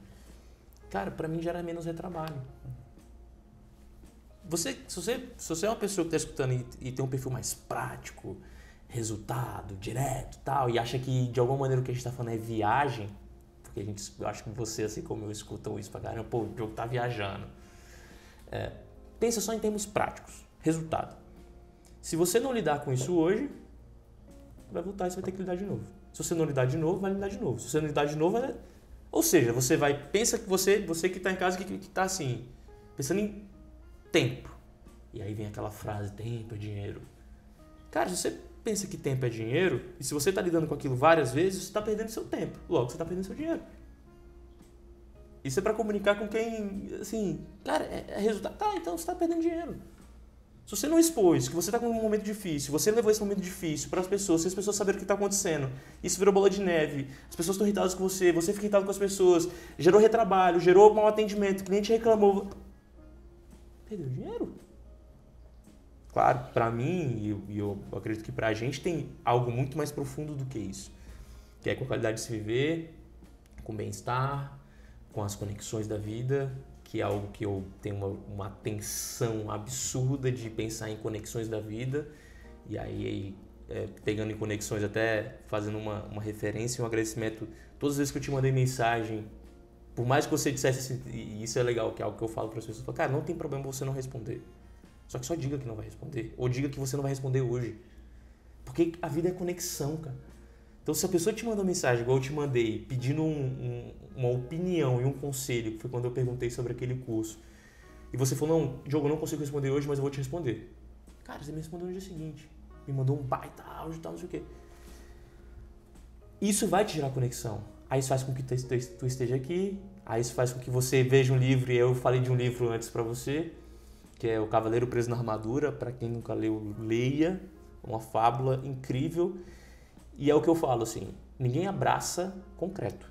Cara, pra mim gera menos retrabalho. Se você é uma pessoa que tá escutando e tem um perfil mais prático, resultado, direto e tal, e acha que de alguma maneira o que a gente tá falando é viagem, porque eu acho que você, assim como eu, escutam isso pra caramba, pô, o Diogo tá viajando. Pensa só em termos práticos, resultado. Se você não lidar com isso hoje, vai voltar e você vai ter que lidar de novo. Se você não lidar de novo, vai lidar de novo. Se você não lidar de novo, ou seja, pensa que você que está em casa que está assim, pensando em tempo. E aí vem aquela frase, tempo é dinheiro. Cara, se você pensa que tempo é dinheiro, e se você está lidando com aquilo várias vezes, você está perdendo seu tempo. Logo, você está perdendo seu dinheiro. Isso é para comunicar com quem, assim, cara, é resultado. Tá, então você está perdendo dinheiro. Se você não expôs que você está com um momento difícil, você levou esse momento difícil para as pessoas, se as pessoas saberem o que está acontecendo, isso virou bola de neve, as pessoas estão irritadas com você fica irritado com as pessoas, gerou retrabalho, gerou mau atendimento, o cliente reclamou. Perdeu dinheiro. Claro, para mim, e eu acredito que para a gente tem algo muito mais profundo do que isso, que é com a qualidade de se viver, com bem-estar, com as conexões da vida, que é algo que eu tenho uma tensão absurda de pensar em conexões da vida, e aí pegando em conexões, até fazendo uma referência e um agradecimento, todas as vezes que eu te mandei mensagem, por mais que você dissesse assim, e isso é legal, que é algo que eu falo para as pessoas, eu falo, cara, não tem problema você não responder, só que só diga que não vai responder, ou diga que você não vai responder hoje, porque a vida é conexão, cara. Então, se a pessoa te manda uma mensagem, igual eu te mandei, pedindo uma opinião e um conselho, que foi quando eu perguntei sobre aquele curso, e você falou, não, Diogo, eu não consigo responder hoje, mas eu vou te responder. Cara, você me respondeu no dia seguinte. Me mandou um baita áudio e tal, não sei o quê. Isso vai te gerar conexão. Aí isso faz com que tu esteja aqui, aí isso faz com que você veja um livro, e eu falei de um livro antes pra você, que é O Cavaleiro Preso na Armadura, pra quem nunca leu, leia, uma fábula incrível. E é o que eu falo, assim, ninguém abraça concreto.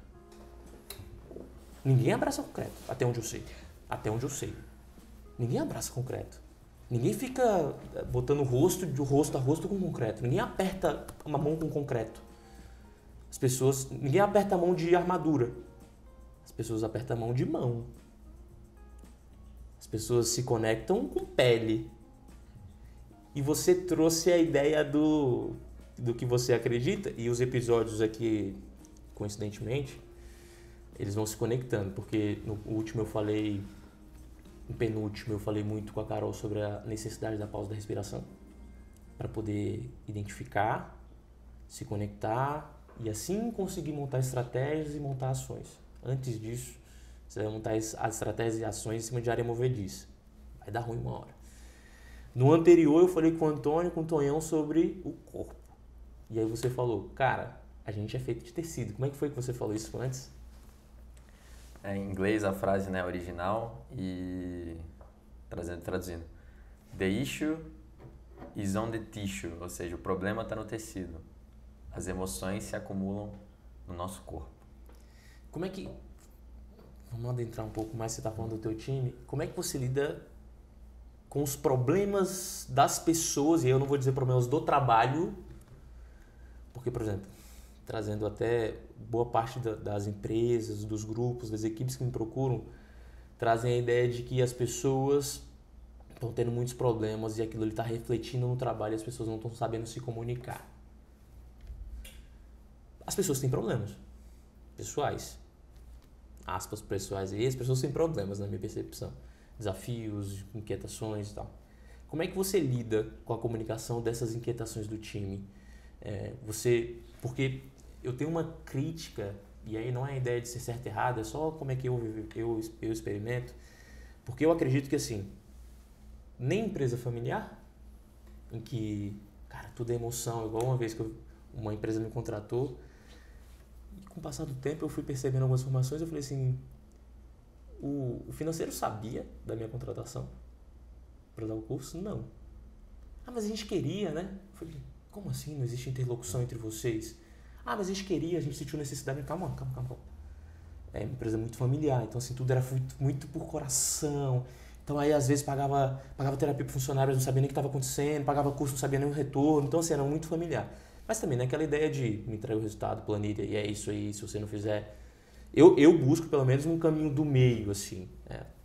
Ninguém abraça concreto, até onde eu sei. Até onde eu sei. Ninguém abraça concreto. Ninguém fica botando rosto a rosto com concreto. Ninguém aperta uma mão com concreto. Ninguém aperta a mão de armadura. As pessoas apertam a mão de mão. As pessoas se conectam com pele. E você trouxe a ideia do que você acredita, e os episódios aqui, coincidentemente, eles vão se conectando, porque no penúltimo eu falei muito com a Carol sobre a necessidade da pausa da respiração, para poder identificar, se conectar e assim conseguir montar estratégias e montar ações. Antes disso, você vai montar as estratégias e ações em cima de área movediça. Vai dar ruim uma hora. No anterior eu falei com o Antônio, com o Tonhão sobre o corpo. E aí você falou, cara, a gente é feito de tecido. Como é que foi que você falou isso antes? Em inglês a frase não é original e traduzindo. The issue is on the tissue, ou seja, o problema está no tecido. As emoções se acumulam no nosso corpo. Como é que... Vamos adentrar um pouco mais, você está falando do teu time. Como é que você lida com os problemas das pessoas, e eu não vou dizer problemas do trabalho, porque, por exemplo, trazendo até boa parte das empresas, dos grupos, das equipes que me procuram, trazem a ideia de que as pessoas estão tendo muitos problemas e aquilo está refletindo no trabalho e as pessoas não estão sabendo se comunicar. As pessoas têm problemas pessoais, aspas pessoais, e as pessoas têm problemas na minha percepção. Desafios, inquietações e tal. Como é que você lida com a comunicação dessas inquietações do time? Porque eu tenho uma crítica, e aí não é a ideia de ser certo e errado, é só como é que eu experimento, porque eu acredito que assim, nem empresa familiar, em que, cara, tudo é emoção, igual uma vez que uma empresa me contratou, e com o passar do tempo eu fui percebendo algumas informações, eu falei assim, o financeiro sabia da minha contratação para dar o curso? Não. Ah, mas a gente queria, né? Eu falei, como assim? Não existe interlocução entre vocês? Ah, mas a gente queria, a gente sentiu necessidade. Calma. É uma empresa muito familiar, então assim, tudo era muito por coração. Então aí às vezes pagava terapia para funcionários, não sabia nem o que estava acontecendo, pagava curso, não sabia nem o retorno, então assim, era muito familiar. Mas também naquela ideia de me entregar o resultado, planilha, e é isso aí, se você não fizer... Eu busco pelo menos um caminho do meio, assim,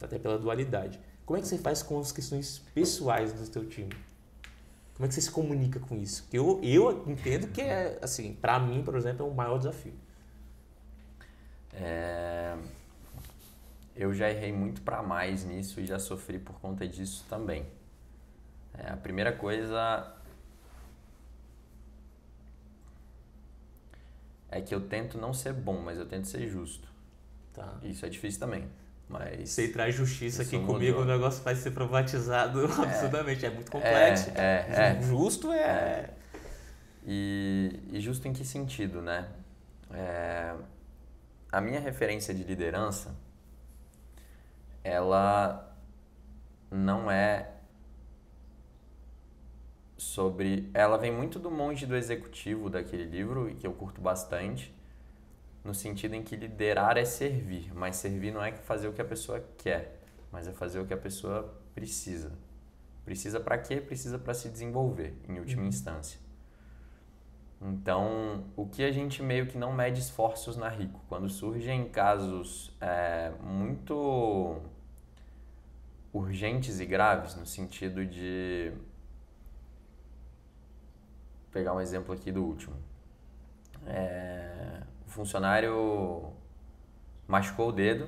até pela dualidade. Como é que você faz com as questões pessoais do seu time? Como é que você se comunica com isso? Porque eu entendo que é, assim, para mim, por exemplo, é o maior desafio. Eu já errei muito para mais nisso e já sofri por conta disso também. A primeira coisa é que eu tento não ser bom, mas eu tento ser justo. Tá. Isso é difícil também. Mas você traz justiça aqui comigo, o negócio vai ser problematizado absurdamente. É muito complexo. Justo é... E justo em que sentido, né? A minha referência de liderança, ela não é ela vem muito do Monge do Executivo, daquele livro, e que eu curto bastante, no sentido em que liderar é servir, mas servir não é fazer o que a pessoa quer, mas é fazer o que a pessoa precisa. Precisa para quê? Precisa para se desenvolver, em última instância. Então, o que a gente meio que não mede esforços na Rico, quando surgem casos muito urgentes e graves, no sentido de... pegar um exemplo aqui do último. O funcionário machucou o dedo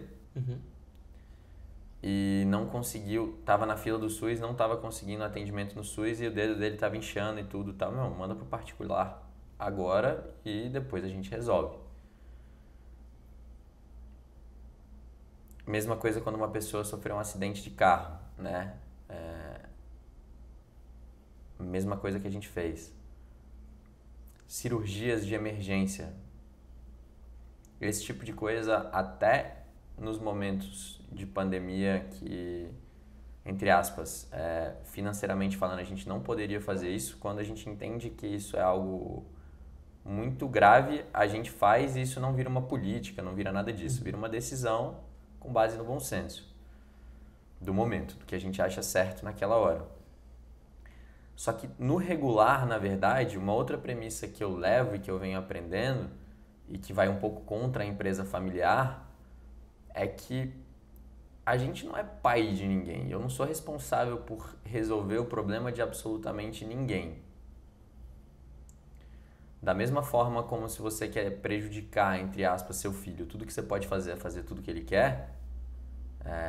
e não conseguiu, estava na fila do SUS, não estava conseguindo atendimento no SUS e o dedo dele estava inchando e tudo. Não, manda para o particular agora e depois a gente resolve. Mesma coisa quando uma pessoa sofreu um acidente de carro, né? Mesma coisa que a gente fez. Cirurgias de emergência. Esse tipo de coisa, até nos momentos de pandemia que, entre aspas, financeiramente falando, a gente não poderia fazer isso, quando a gente entende que isso é algo muito grave, a gente faz e isso não vira uma política, não vira nada disso. Vira uma decisão com base no bom senso do momento, do que a gente acha certo naquela hora. Só que no regular, na verdade, uma outra premissa que eu levo e que eu venho aprendendo e que vai um pouco contra a empresa familiar é que a gente não é pai de ninguém. Eu não sou responsável por resolver o problema de absolutamente ninguém. Da mesma forma como se você quer prejudicar, entre aspas, seu filho, tudo que você pode fazer é fazer tudo que ele quer,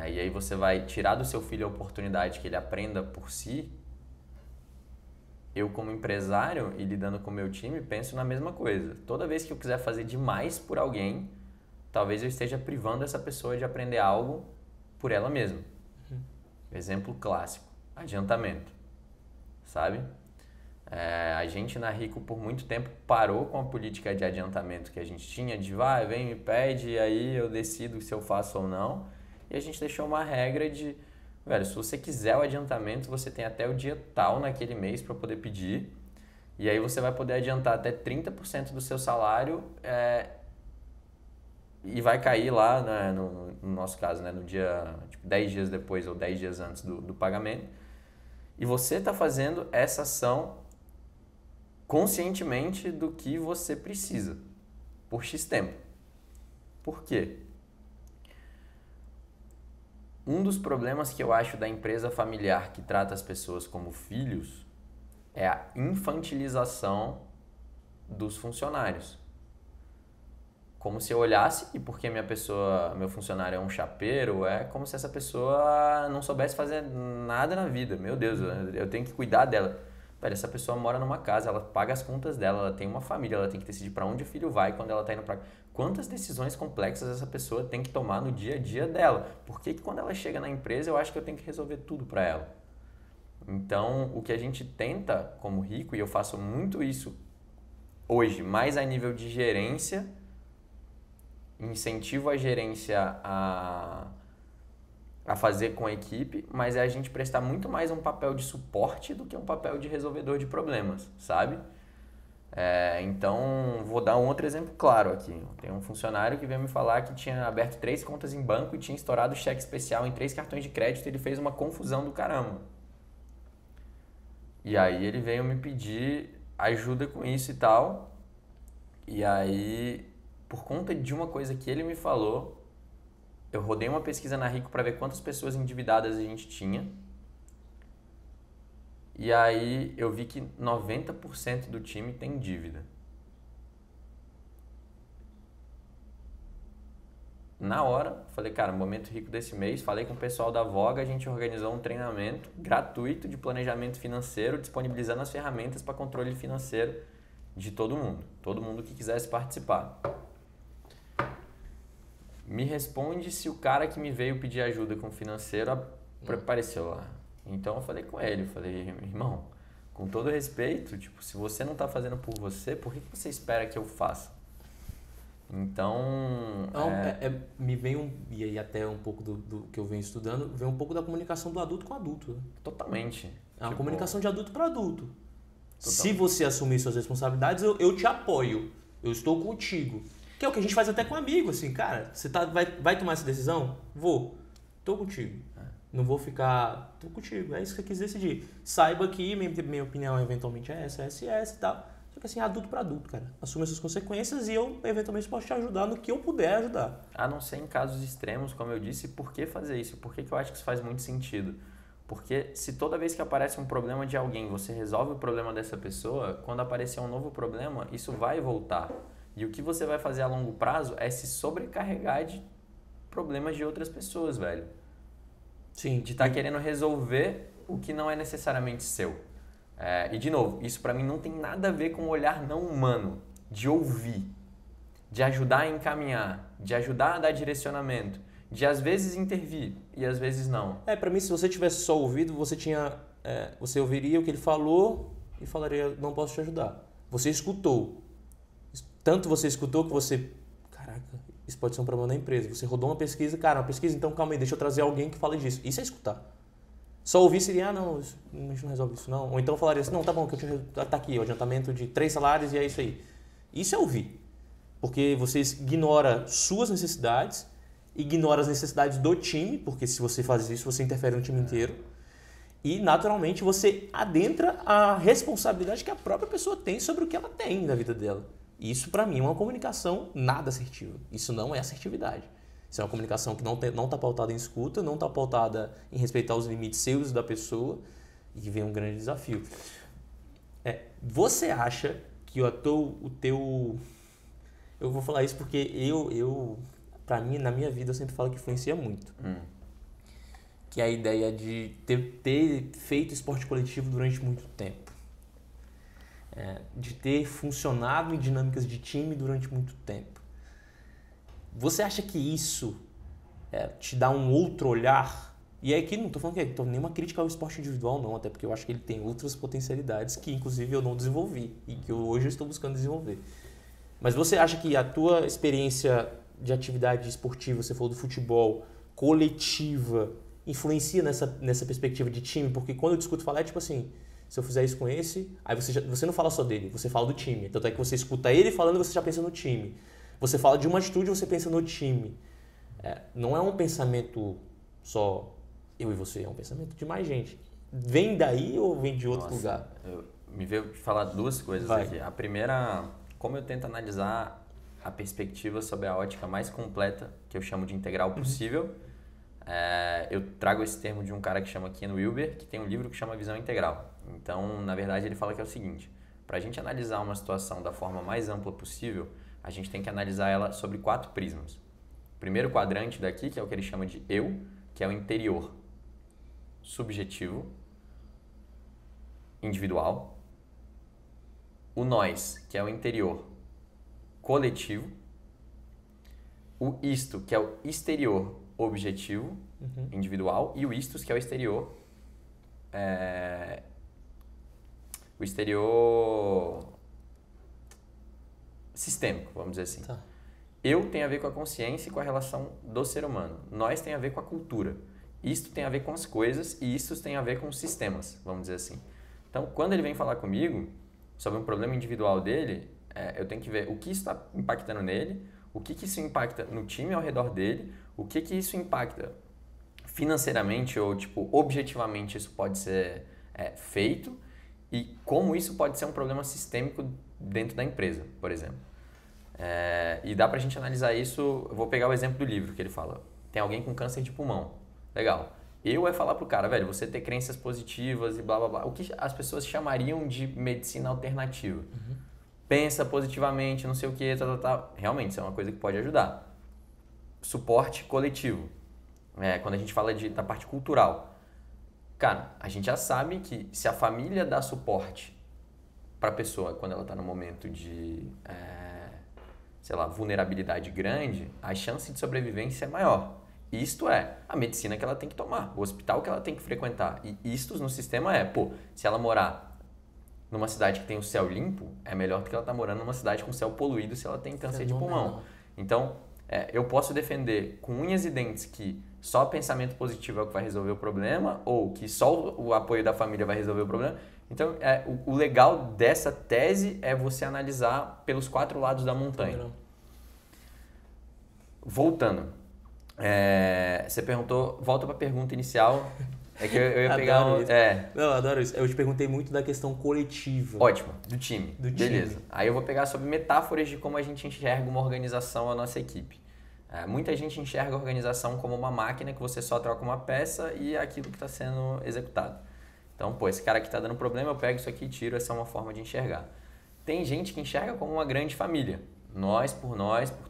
e aí você vai tirar do seu filho a oportunidade que ele aprenda por si, eu como empresário e lidando com o meu time, penso na mesma coisa. Toda vez que eu quiser fazer demais por alguém, talvez eu esteja privando essa pessoa de aprender algo por ela mesma. Exemplo clássico, adiantamento, sabe? A gente na Rico por muito tempo parou com a política de adiantamento que a gente tinha, de vai, vem, me pede, e aí eu decido se eu faço ou não. E a gente deixou uma regra de, velho, se você quiser o adiantamento, você tem até o dia tal naquele mês para poder pedir. E aí você vai poder adiantar até 30% do seu salário e vai cair lá, né, no nosso caso, né, no dia, tipo, 10 dias depois ou 10 dias antes do pagamento. E você está fazendo essa ação conscientemente do que você precisa por X tempo. Por quê? Um dos problemas que eu acho da empresa familiar que trata as pessoas como filhos é a infantilização dos funcionários. Como se eu olhasse e porque meu funcionário é um chapeiro, é como se essa pessoa não soubesse fazer nada na vida. Meu Deus, eu tenho que cuidar dela. Velho, essa pessoa mora numa casa, ela paga as contas dela, ela tem uma família, ela tem que decidir para onde o filho vai quando ela está indo para... Quantas decisões complexas essa pessoa tem que tomar no dia a dia dela? Por que quando ela chega na empresa eu acho que eu tenho que resolver tudo para ela? Então, o que a gente tenta como Rico, e eu faço muito isso hoje, mais a nível de gerência, incentivo a gerência a fazer com a equipe, mas é a gente prestar muito mais um papel de suporte do que um papel de resolvedor de problemas, sabe? Então, vou dar um outro exemplo claro aqui. Tem um funcionário que veio me falar que tinha aberto 3 contas em banco e tinha estourado cheque especial em 3 cartões de crédito e ele fez uma confusão do caramba. E aí ele veio me pedir ajuda com isso e tal. E aí, por conta de uma coisa que ele me falou, eu rodei uma pesquisa na Rico para ver quantas pessoas endividadas a gente tinha. E aí eu vi que 90% do time tem dívida. Na hora, falei, cara, momento rico desse mês, falei com o pessoal da Voga, a gente organizou um treinamento gratuito de planejamento financeiro, disponibilizando as ferramentas para controle financeiro de todo mundo que quisesse participar. Me responde se o cara que me veio pedir ajuda com o financeiro apareceu lá. Então eu falei com ele, falei, irmão, com todo respeito, tipo, se você não está fazendo por você, por que você espera que eu faça? Então... me vem e aí até um pouco do que eu venho estudando, vem um pouco da comunicação do adulto com adulto. Né? Totalmente. É uma comunicação de adulto para adulto. Totalmente. Se você assumir suas responsabilidades, eu te apoio, eu estou contigo. Que é o que a gente faz até com amigo, assim, cara, você vai tomar essa decisão? Vou, tô contigo. Não vou ficar, tô contigo, é isso que você quis decidir. Saiba que minha opinião eventualmente é essa e tal. Só que assim, adulto para adulto, cara. Assume as suas consequências e eu eventualmente posso te ajudar no que eu puder ajudar. A não ser em casos extremos, como eu disse, por que fazer isso? Por que eu acho que isso faz muito sentido? Porque se toda vez que aparece um problema de alguém, você resolve o problema dessa pessoa, quando aparecer um novo problema, isso vai voltar. E o que você vai fazer a longo prazo é se sobrecarregar de problemas de outras pessoas, velho. Sim. De estar querendo resolver o que não é necessariamente seu. E, de novo, isso pra mim não tem nada a ver com o olhar não humano, de ouvir, de ajudar a encaminhar, de ajudar a dar direcionamento, de às vezes intervir e às vezes não. Pra mim, se você tivesse só ouvido, você ouviria o que ele falou e falaria, não posso te ajudar. Você escutou. Tanto você escutou que você... Caraca, isso pode ser um problema da empresa. Você rodou uma pesquisa, então calma aí, deixa eu trazer alguém que fale disso. Isso é escutar. Só ouvir seria, não, a gente não resolve isso não. Ou então falaria assim, não, tá bom, que tá aqui, o adiantamento de 3 salários e é isso aí. Isso é ouvir. Porque você ignora suas necessidades, ignora as necessidades do time, porque se você faz isso, você interfere no time inteiro. E, naturalmente, você adentra a responsabilidade que a própria pessoa tem sobre o que ela tem na vida dela. Isso, para mim, é uma comunicação nada assertiva. Isso não é assertividade. Isso é uma comunicação que não está pautada em escuta, não está pautada em respeitar os limites seus da pessoa, e que vem um grande desafio. Você acha que o teu... Eu vou falar isso porque para mim, na minha vida, eu sempre falo que influencia muito. Que é a ideia de ter feito esporte coletivo durante muito tempo. De ter funcionado em dinâmicas de time durante muito tempo. Você acha que isso te dá um outro olhar? E aqui não estou falando que é nenhuma crítica ao esporte individual, não, até porque eu acho que ele tem outras potencialidades que, inclusive, eu não desenvolvi e que hoje eu estou buscando desenvolver. Mas você acha que a tua experiência de atividade esportiva, você falou do futebol, coletiva, influencia nessa perspectiva de time? Porque quando eu discuto falar, é tipo assim, se eu fizer isso com esse, aí você não fala só dele, você fala do time. Tanto é que você escuta ele falando e você já pensa no time. Você fala de uma atitude e você pensa no time. Não é um pensamento só eu e você, é um pensamento de mais gente. Vem daí ou vem de outro lugar? Me veio falar duas coisas aqui. A primeira, como eu tento analisar a perspectiva sobre a ótica mais completa, que eu chamo de integral possível. Eu trago esse termo de um cara que chama Ken Wilber, que tem um livro que chama Visão Integral. Então, na verdade, ele fala que é o seguinte: para a gente analisar uma situação da forma mais ampla possível, a gente tem que analisar ela sobre 4 prismas. O primeiro quadrante daqui, que é o que ele chama de eu, que é o interior subjetivo, individual. O nós, que é o interior coletivo. O isto, que é o exterior objetivo, individual. E o istos, que é o exterior sistêmico, vamos dizer assim. Tá. Eu tem a ver com a consciência e com a relação do ser humano. Nós tem a ver com a cultura. Isto tem a ver com as coisas e isto tem a ver com os sistemas, vamos dizer assim. Então, quando ele vem falar comigo sobre um problema individual dele, eu tenho que ver o que está impactando nele, o que isso impacta no time ao redor dele, o que isso impacta financeiramente ou objetivamente isso pode ser feito e como isso pode ser um problema sistêmico dentro da empresa, por exemplo. E dá pra gente analisar isso. Eu vou pegar o exemplo do livro que ele fala. Tem alguém com câncer de pulmão. Legal. Eu ia falar pro cara, velho, você ter crenças positivas e blá blá blá. O que as pessoas chamariam de medicina alternativa. Pensa positivamente, não sei o que, tá. Realmente, isso é uma coisa que pode ajudar. Suporte coletivo. Quando a gente fala da parte cultural. Cara, a gente já sabe que se a família dá suporte pra pessoa quando ela tá no momento de vulnerabilidade grande, a chance de sobrevivência é maior. Isto é a medicina que ela tem que tomar, o hospital que ela tem que frequentar. E isto no sistema se ela morar numa cidade que tem o céu limpo, é melhor do que ela estar morando numa cidade com céu poluído se ela tem câncer de pulmão. Então, eu posso defender com unhas e dentes que só pensamento positivo é o que vai resolver o problema ou que só o apoio da família vai resolver o problema. Então, o legal dessa tese é você analisar pelos 4 lados da montanha. Voltando. Você perguntou, volta para a pergunta inicial. É que eu ia pegar Adoro isso. Não, eu adoro isso. Eu te perguntei muito da questão coletiva. Ótimo, do time. Beleza. Aí eu vou pegar sobre metáforas de como a gente enxerga uma organização, a nossa equipe. Muita gente enxerga a organização como uma máquina que você só troca uma peça e é aquilo que está sendo executado. Então, esse cara que está dando problema, eu pego isso aqui e tiro. Essa é uma forma de enxergar. Tem gente que enxerga como uma grande família. Nós, por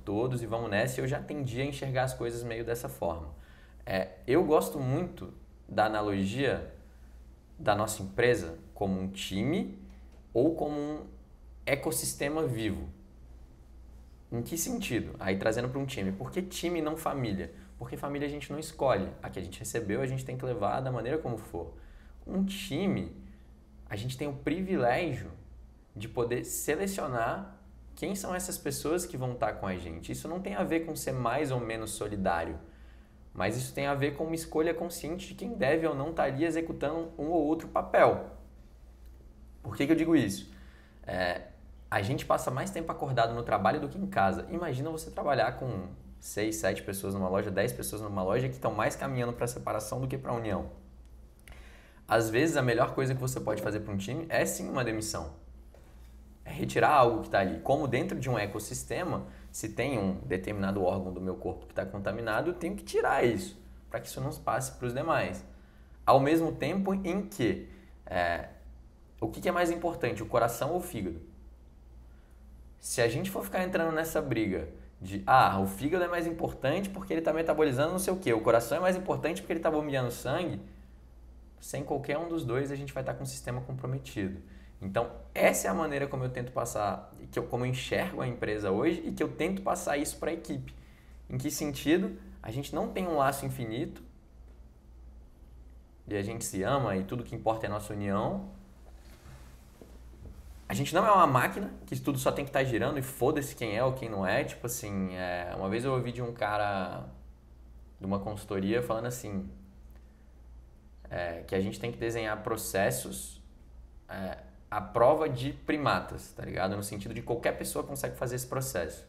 todos e vamos nessa. E eu já tendi a enxergar as coisas meio dessa forma. Eu gosto muito da analogia da nossa empresa como um time ou como um ecossistema vivo. Em que sentido? Aí trazendo para um time. Por que time e não família? Porque família a gente não escolhe. A que a gente recebeu a gente tem que levar da maneira como for. Um time, a gente tem o privilégio de poder selecionar quem são essas pessoas que vão estar com a gente. Isso não tem a ver com ser mais ou menos solidário, mas isso tem a ver com uma escolha consciente de quem deve ou não estar ali executando um ou outro papel. Por que eu digo isso? a gente passa mais tempo acordado no trabalho do que em casa. Imagina você trabalhar com 6, 7 pessoas numa loja, 10 pessoas numa loja que estão mais caminhando para a separação do que para a união. Às vezes, a melhor coisa que você pode fazer para um time é sim uma demissão. É retirar algo que está ali. Como dentro de um ecossistema, se tem um determinado órgão do meu corpo que está contaminado, eu tenho que tirar isso, para que isso não passe para os demais. Ao mesmo tempo em que, o que é mais importante, o coração ou o fígado? Se a gente for ficar entrando nessa briga de, o fígado é mais importante porque ele está metabolizando não sei o quê, o coração é mais importante porque ele está bombeando sangue, sem qualquer um dos dois a gente vai estar com o sistema comprometido. Então, essa é a maneira como eu tento passar, como eu enxergo a empresa hoje e que eu tento passar isso para a equipe. Em que sentido? A gente não tem um laço infinito e a gente se ama e tudo que importa é a nossa união. A gente não é uma máquina que tudo só tem que estar girando e foda-se quem é ou quem não é. Tipo assim, uma vez eu ouvi de um cara de uma consultoria falando assim, que a gente tem que desenhar processos à prova de primatas, tá ligado? No sentido de qualquer pessoa consegue fazer esse processo.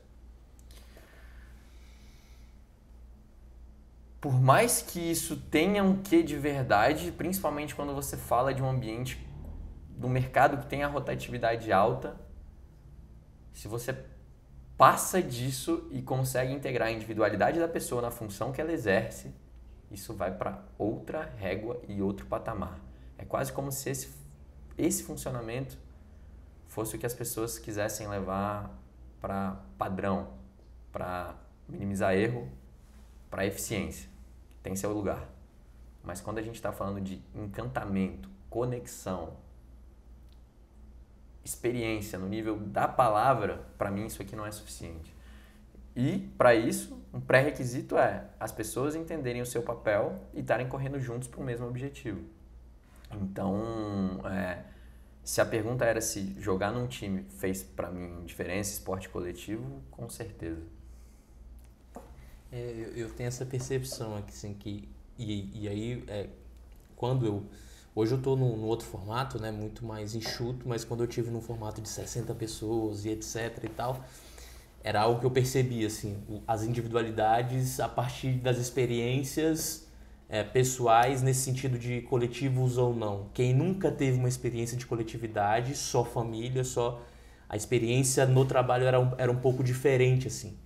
Por mais que isso tenha um quê de verdade, principalmente quando você fala de um ambiente do mercado que tem a rotatividade alta, se você passa disso e consegue integrar a individualidade da pessoa na função que ela exerce, isso vai para outra régua e outro patamar. É quase como se esse funcionamento fosse o que as pessoas quisessem levar para padrão, para minimizar erro, para eficiência. Tem seu lugar. Mas quando a gente está falando de encantamento, conexão, experiência no nível da palavra, para mim isso aqui não é suficiente. E, para isso, um pré-requisito é as pessoas entenderem o seu papel e estarem correndo juntos para o mesmo objetivo. Então, se a pergunta era se jogar num time fez para mim diferença, esporte coletivo, com certeza. Eu tenho essa percepção aqui, assim, e aí, quando hoje eu estou num outro formato, né, muito mais enxuto, mas quando eu tive num formato de 60 pessoas e etc e tal, era algo que eu percebia, assim, as individualidades a partir das experiências pessoais nesse sentido de coletivos ou não. Quem nunca teve uma experiência de coletividade, só família, só a experiência no trabalho era um pouco diferente, assim.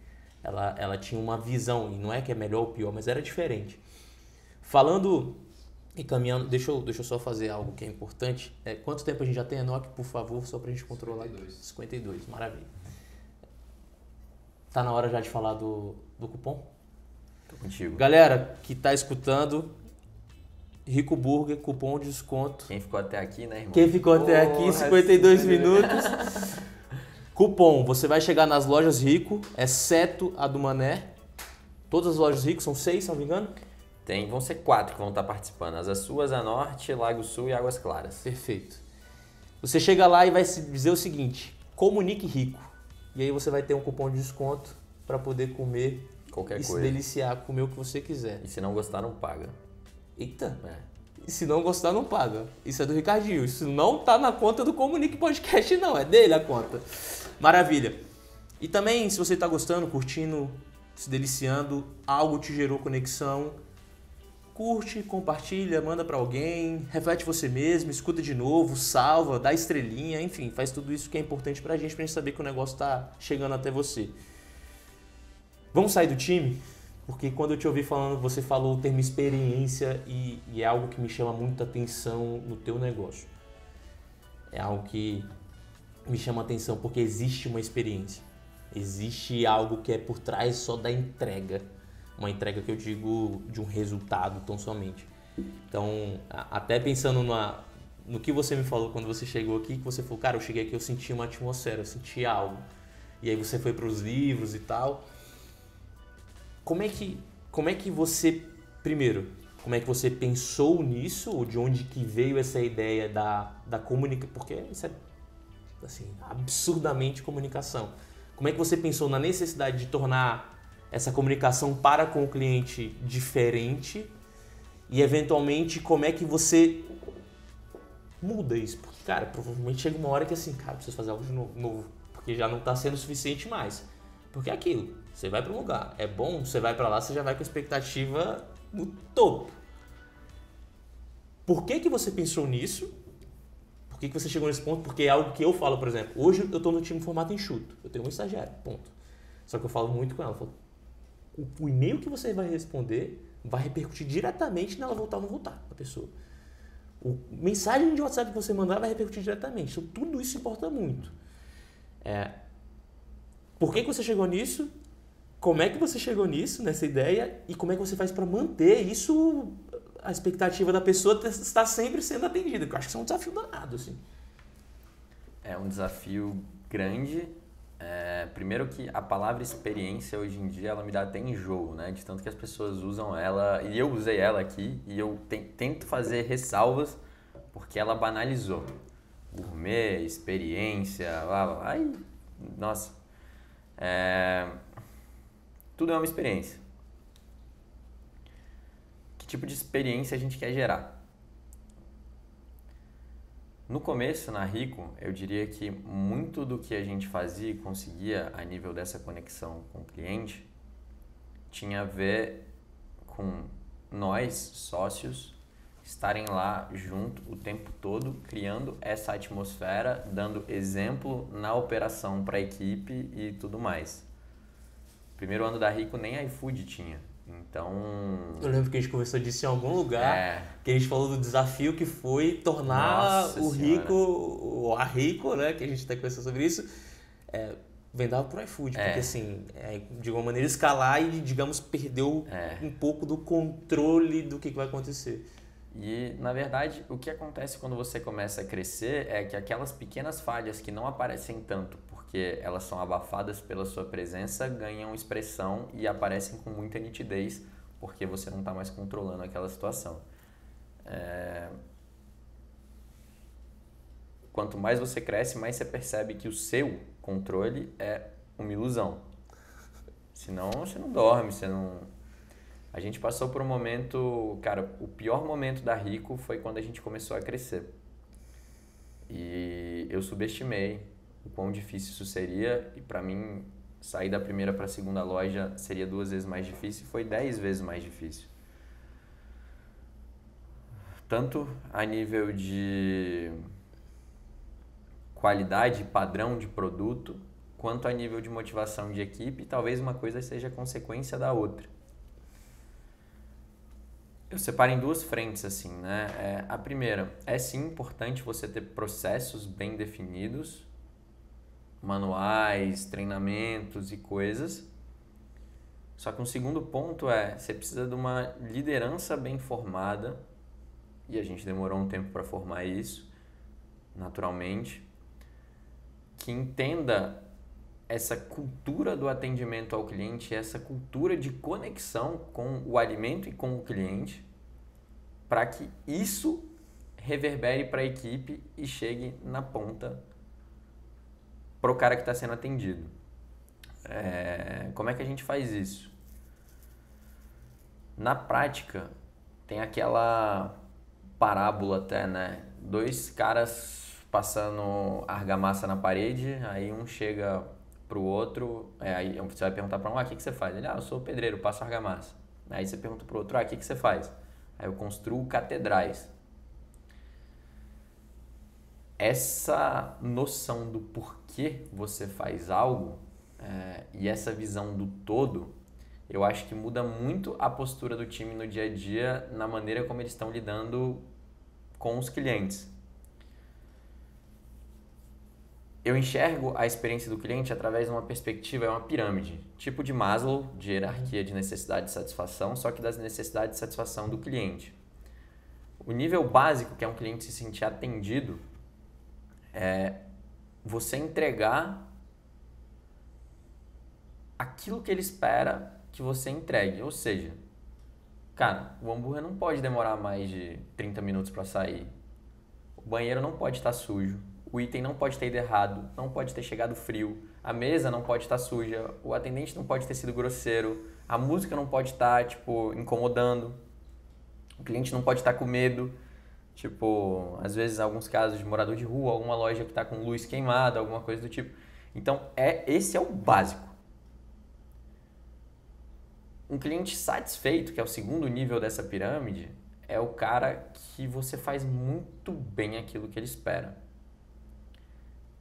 Ela tinha uma visão, e não é que é melhor ou pior, mas era diferente. Falando e caminhando, deixa eu só fazer algo que é importante. Quanto tempo a gente já tem, Enoque, por favor, só pra gente controlar? 52, maravilha. Tá na hora já de falar do cupom? Tô contigo. Galera que tá escutando, Rico Burger, cupom de desconto. Quem ficou até aqui, né, irmão? Quem ficou até aqui, 52 minutos. Cupom, você vai chegar nas lojas Rico, exceto a do Mané. Todas as lojas Rico, são 6, se não me engano? Vão ser 4 que vão estar participando. As Açuas, a Norte, Lago Sul e Águas Claras. Perfeito. Você chega lá e vai dizer o seguinte, comunique Rico. E aí você vai ter um cupom de desconto para poder comer qualquer coisa. Se deliciar, comer o que você quiser. E se não gostar, não paga. Eita! E se não gostar, não paga. Isso é do Ricardinho. Isso não tá na conta do Comunique Podcast, não. É dele a conta. Maravilha. E também, se você tá gostando, curtindo, se deliciando, algo te gerou conexão, curte, compartilha, manda pra alguém, reflete você mesmo, escuta de novo, salva, dá estrelinha, enfim, faz tudo isso que é importante pra gente saber que o negócio tá chegando até você. Vamos sair do time? Porque quando eu te ouvi falando, você falou o termo experiência e é algo que me chama muita atenção no teu negócio. É algo que me chama atenção porque existe uma experiência. Existe algo que é por trás só da entrega. Uma entrega que eu digo de um resultado tão somente. Então, até pensando no que você me falou quando você chegou aqui, que você falou, cara, eu cheguei aqui, eu senti uma atmosfera, eu senti algo. E aí você foi para os livros e tal. Como é que você, primeiro, como é que você pensou nisso? Ou de onde que veio essa ideia da comunicação? Porque isso é, assim, absurdamente comunicação. Como é que você pensou na necessidade de tornar essa comunicação para com o cliente diferente? E, eventualmente, como é que você muda isso? Porque, cara, provavelmente chega uma hora que, assim, cara, preciso fazer algo de novo. porque já não está sendo suficiente mais. Porque é aquilo, você vai para um lugar, é bom, você vai para lá, você já vai com a expectativa no topo. Por que você pensou nisso? Por que você chegou nesse ponto? Porque é algo que eu falo, por exemplo, hoje eu estou no time formato enxuto, eu tenho um estagiário, ponto. Só que eu falo muito com ela, eu falo, o e-mail que você vai responder vai repercutir diretamente nela voltar ou não voltar, a pessoa. A mensagem de WhatsApp que você mandar vai repercutir diretamente. Então, tudo isso importa muito. Por que você chegou nisso? Como é que você chegou nisso, nessa ideia? E como é que você faz para manter isso, a expectativa da pessoa está sempre sendo atendida? Que eu acho que isso é um desafio danado, assim. É um desafio grande. Primeiro que a palavra experiência hoje em dia ela me dá até enjoo, né? De tanto que as pessoas usam ela, e eu usei ela aqui, e eu tento fazer ressalvas porque ela banalizou. Gourmet, experiência, ai, nossa. Tudo é uma experiência. Que tipo de experiência a gente quer gerar? No começo, na Rico, eu diria que muito do que a gente fazia e conseguia a nível dessa conexão com o cliente tinha a ver com nós, sócios, estarem lá junto o tempo todo, criando essa atmosfera, dando exemplo na operação para a equipe e tudo mais. Primeiro ano da Rico nem iFood tinha. Então... Eu lembro que a gente conversou disso em algum lugar, que a gente falou do desafio que foi tornar o Rico, a Rico, né, que a gente até conversou sobre isso, vendável pro iFood, porque assim, de alguma maneira escalar e, digamos, perdeu um pouco do controle do que vai acontecer. E, na verdade, o que acontece quando você começa a crescer é que aquelas pequenas falhas que não aparecem tanto, porque elas são abafadas pela sua presença, ganham expressão e aparecem com muita nitidez, porque você não está mais controlando aquela situação. Quanto mais você cresce, mais você percebe que o seu controle é uma ilusão. Senão você não dorme, você não... A gente passou por um momento... Cara, o pior momento da Rico foi quando a gente começou a crescer. E eu subestimei o quão difícil isso seria. E para mim, sair da primeira para a segunda loja seria 2 vezes mais difícil. Foi 10 vezes mais difícil. Tanto a nível de qualidade, padrão de produto, quanto a nível de motivação de equipe. Talvez uma coisa seja consequência da outra. Eu separo em 2 frentes, assim, né? A primeira, é sim importante você ter processos bem definidos, manuais, treinamentos e coisas. Só que um segundo ponto você precisa de uma liderança bem formada, e a gente demorou um tempo para formar isso, naturalmente, que entenda essa cultura do atendimento ao cliente, essa cultura de conexão com o alimento e com o cliente, para que isso reverbere para a equipe e chegue na ponta para o cara que está sendo atendido. Como é que a gente faz isso? Na prática, tem aquela parábola até, né? 2 caras passando argamassa na parede, aí um chega pro outro, aí você vai perguntar para um, o que você faz? Ele, eu sou pedreiro, passo argamassa. Aí você pergunta pro outro, o que você faz? Aí eu construo catedrais. Essa noção do porquê você faz algo e essa visão do todo, eu acho que muda muito a postura do time no dia a dia, na maneira como eles estão lidando com os clientes. Eu enxergo a experiência do cliente através de uma perspectiva, uma pirâmide, tipo de Maslow, de hierarquia de necessidade e satisfação, só que das necessidades de satisfação do cliente. O nível básico, que é um cliente se sentir atendido, é você entregar aquilo que ele espera que você entregue. Ou seja, cara, o hambúrguer não pode demorar mais de 30 minutos para sair. O banheiro não pode estar sujo. O item não pode ter ido errado, não pode ter chegado frio, a mesa não pode estar suja, o atendente não pode ter sido grosseiro, a música não pode estar, incomodando, o cliente não pode estar com medo. Às vezes, em alguns casos de morador de rua, alguma loja que está com luz queimada, alguma coisa do tipo. Então, esse é o básico. Um cliente satisfeito, que é o segundo nível dessa pirâmide, é o cara que você faz muito bem aquilo que ele espera.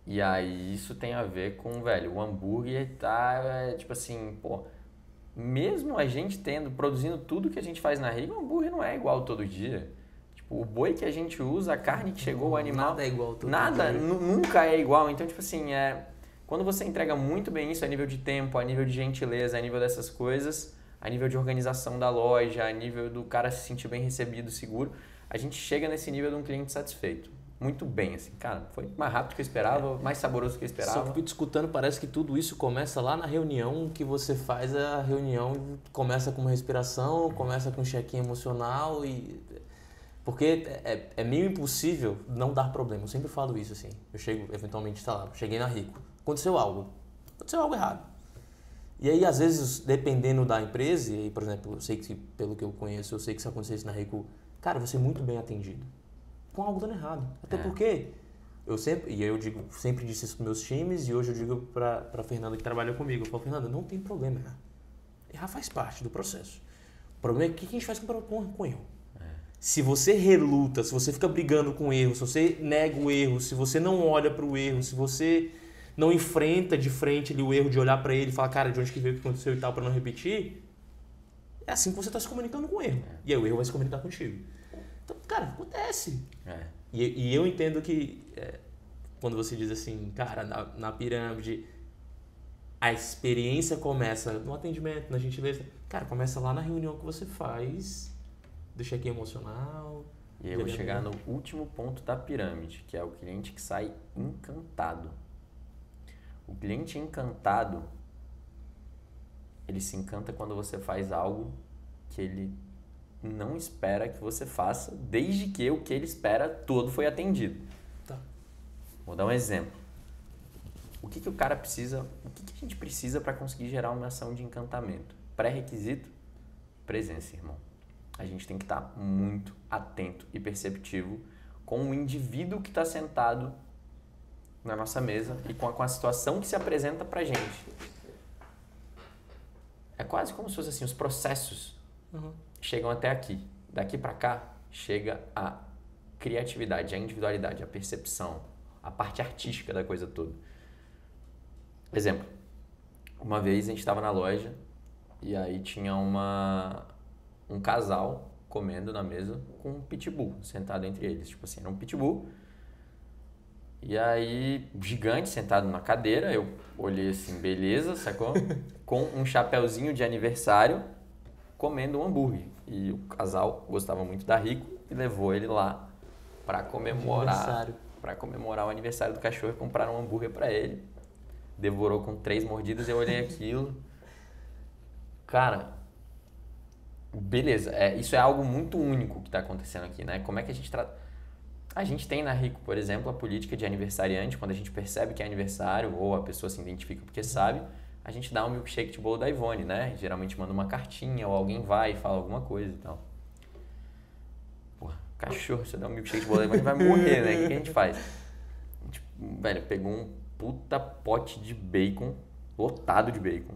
E aí isso tem a ver com, velho, o hambúrguer tá, tipo assim, pô, mesmo a gente produzindo tudo que a gente faz na Rico, o hambúrguer não é igual todo dia. Tipo, o boi que a gente usa, a carne que chegou, o animal... Nada é igual todo dia. Nada, nunca é igual. Então, tipo assim, quando você entrega muito bem isso a nível de tempo, a nível de gentileza, a nível dessas coisas, a nível de organização da loja, a nível do cara se sentir bem recebido, seguro, a gente chega nesse nível de um cliente satisfeito. Muito bem, assim, cara, foi mais rápido do que eu esperava, mais saboroso do que eu esperava. Só que te escutando, parece que tudo isso começa lá na reunião que você faz, a reunião começa com uma respiração, começa com um check-in emocional e... Porque é meio impossível não dar problema, eu sempre falo isso, assim. Eu chego, eventualmente, tá lá, cheguei na Rico, aconteceu algo errado. E aí, às vezes, dependendo da empresa, e por exemplo, eu sei que, pelo que eu conheço, eu sei que se acontecesse na Rico, cara, você é muito bem atendido. Com algo dando errado. Até porque eu sempre disse isso para meus times e hoje eu digo para Fernanda que trabalha comigo. Eu falo, Fernanda, não tem problema errar. Errar faz parte do processo. O problema é o que a gente faz com erro. Se você reluta, se você fica brigando com o erro, se você nega o erro, se você não olha para o erro, se você não enfrenta de frente ali o erro de olhar para ele e falar, cara, de onde que veio, o que aconteceu e tal, para não repetir, é assim que você está se comunicando com o erro. E aí o erro vai se comunicar contigo. Então, cara, acontece. E eu entendo que quando você diz assim, cara, na pirâmide, a experiência começa no atendimento, na gentileza. Cara, começa lá na reunião que você faz, do check-in emocional. E aí eu vou chegar no último ponto da pirâmide, que é o cliente que sai encantado. O cliente encantado, ele se encanta quando você faz algo que ele não espera que você faça, desde que o que ele espera todo foi atendido. Tá. Vou dar um exemplo. O que o cara precisa, o que a gente precisa para conseguir gerar uma ação de encantamento? Pré-requisito, presença, irmão. A gente tem que estar muito atento e perceptivo com o indivíduo que está sentado na nossa mesa e com a situação que se apresenta pra gente. É quase como se fosse assim, os processos chegam até aqui. Daqui para cá, chega a criatividade, a individualidade, a percepção, a parte artística da coisa toda. Exemplo, uma vez a gente estava na loja e aí tinha um casal comendo na mesa com um pitbull sentado entre eles. Tipo assim, era um pitbull. E aí, gigante sentado na cadeira, eu olhei assim, beleza, sacou? Com um chapéuzinho de aniversário, comendo um hambúrguer. E o casal gostava muito da Rico e levou ele lá para comemorar o aniversário do cachorro e compraram um hambúrguer para ele. Devorou com 3 mordidas e eu olhei aquilo. Cara, beleza, isso é algo muito único que está acontecendo aqui, né? Como é que a gente trata... A gente tem na Rico, por exemplo, a política de aniversariante, quando a gente percebe que é aniversário ou a pessoa se identifica porque sabe, a gente dá um milkshake de bolo da Ivone, né? Geralmente manda uma cartinha ou alguém vai e fala alguma coisa e tal. Porra, cachorro, se eu der um milkshake de bolo da Ivone vai morrer, né? O que a gente faz? A gente, velho, pegou um puta pote de bacon, lotado de bacon,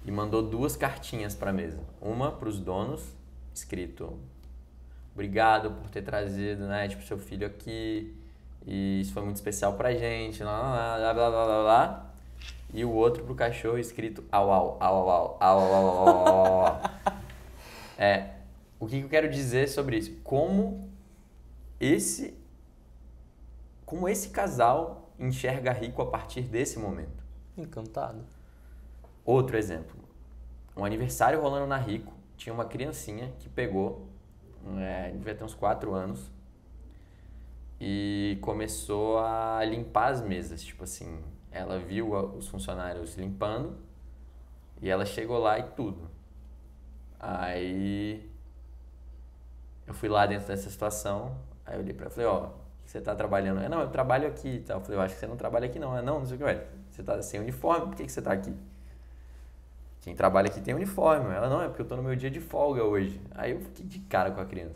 e mandou 2 cartinhas pra mesa. Uma pros donos, escrito... Obrigado por ter trazido, né, tipo, seu filho aqui. E isso foi muito especial pra gente. Blá, blá, blá, blá, blá, blá. E o outro pro cachorro escrito au, au, au, au, au, au, au, au. O que eu quero dizer sobre isso? Como esse casal enxerga Rico a partir desse momento. Encantado. Outro exemplo. Um aniversário rolando na Rico. Tinha uma criancinha que pegou... devia ter uns 4 anos e começou a limpar as mesas, tipo assim, ela viu os funcionários limpando e ela chegou lá e tudo. Aí eu fui lá dentro dessa situação, aí eu olhei pra ela e falei, ó, você tá trabalhando? Não, eu trabalho aqui e tal. Eu falei, eu acho que você não trabalha aqui não. Não sei o que, velho, você tá sem uniforme, por que você tá aqui? Quem trabalha aqui tem uniforme. Ela, não, é porque eu tô no meu dia de folga hoje. Aí eu fiquei de cara com a criança.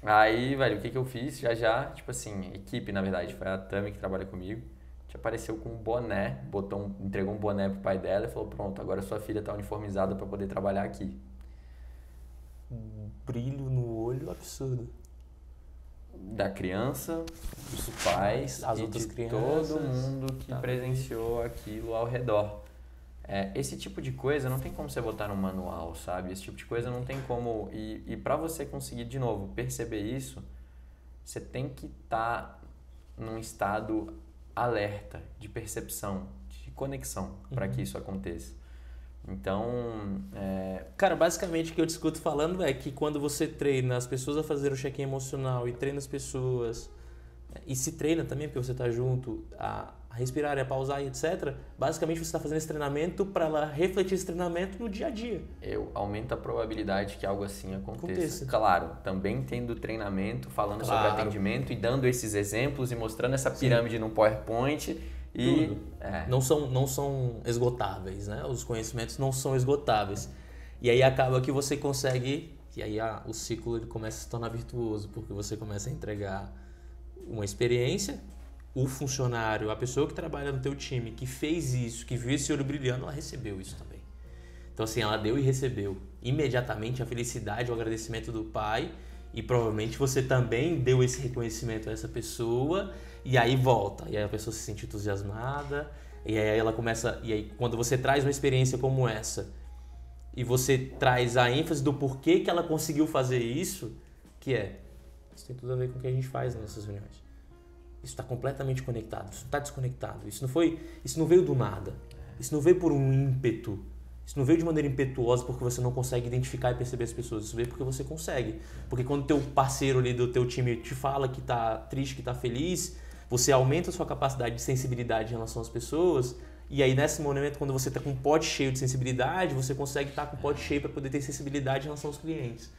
Aí, velho, o que eu fiz? Já, tipo assim, equipe, na verdade. Foi a Tami que trabalha comigo. apareceu com um boné, entregou um boné pro pai dela e falou, pronto, agora sua filha está uniformizada para poder trabalhar aqui. Um brilho no olho absurdo. Da criança, dos pais as e outras de crianças, todo mundo que presenciou aquilo ao redor. Esse tipo de coisa não tem como você botar no manual, sabe? Esse tipo de coisa não tem como... E para você conseguir, de novo, perceber isso, você tem que estar num estado alerta, de percepção, de conexão, para que isso aconteça. Então, Cara, basicamente o que eu discuto falando é que quando você treina as pessoas a fazer o check-in emocional e treina as pessoas, e se treina também, porque você está junto, a respirar, a pausar e etc., basicamente você está fazendo esse treinamento para ela refletir esse treinamento no dia a dia. Aumenta a probabilidade que algo assim aconteça. Claro, também tendo treinamento, falando sobre atendimento e dando esses exemplos e mostrando essa pirâmide no PowerPoint. Não são esgotáveis, né? Os conhecimentos não são esgotáveis. E aí acaba que você consegue, e aí o ciclo ele começa a se tornar virtuoso, porque você começa a entregar uma experiência, o funcionário, a pessoa que trabalha no teu time, que fez isso, que viu esse olho brilhando, ela recebeu isso também. Então assim, ela deu e recebeu imediatamente a felicidade, o agradecimento do pai, e provavelmente você também deu esse reconhecimento a essa pessoa, e aí volta, e aí a pessoa se sente entusiasmada, e aí ela começa, e aí quando você traz uma experiência como essa, e você traz a ênfase do porquê que ela conseguiu fazer isso, isso tem tudo a ver com o que a gente faz nessas reuniões. Isso está completamente conectado, isso não está desconectado, isso não veio do nada, isso não veio por um ímpeto, isso não veio de maneira impetuosa porque você não consegue identificar e perceber as pessoas, isso veio porque você consegue. Porque quando o teu parceiro ali do teu time te fala que tá triste, que tá feliz, você aumenta a sua capacidade de sensibilidade em relação às pessoas, e aí nesse momento, quando você tá com um pote cheio de sensibilidade, você consegue estar com um pote cheio para poder ter sensibilidade em relação aos clientes.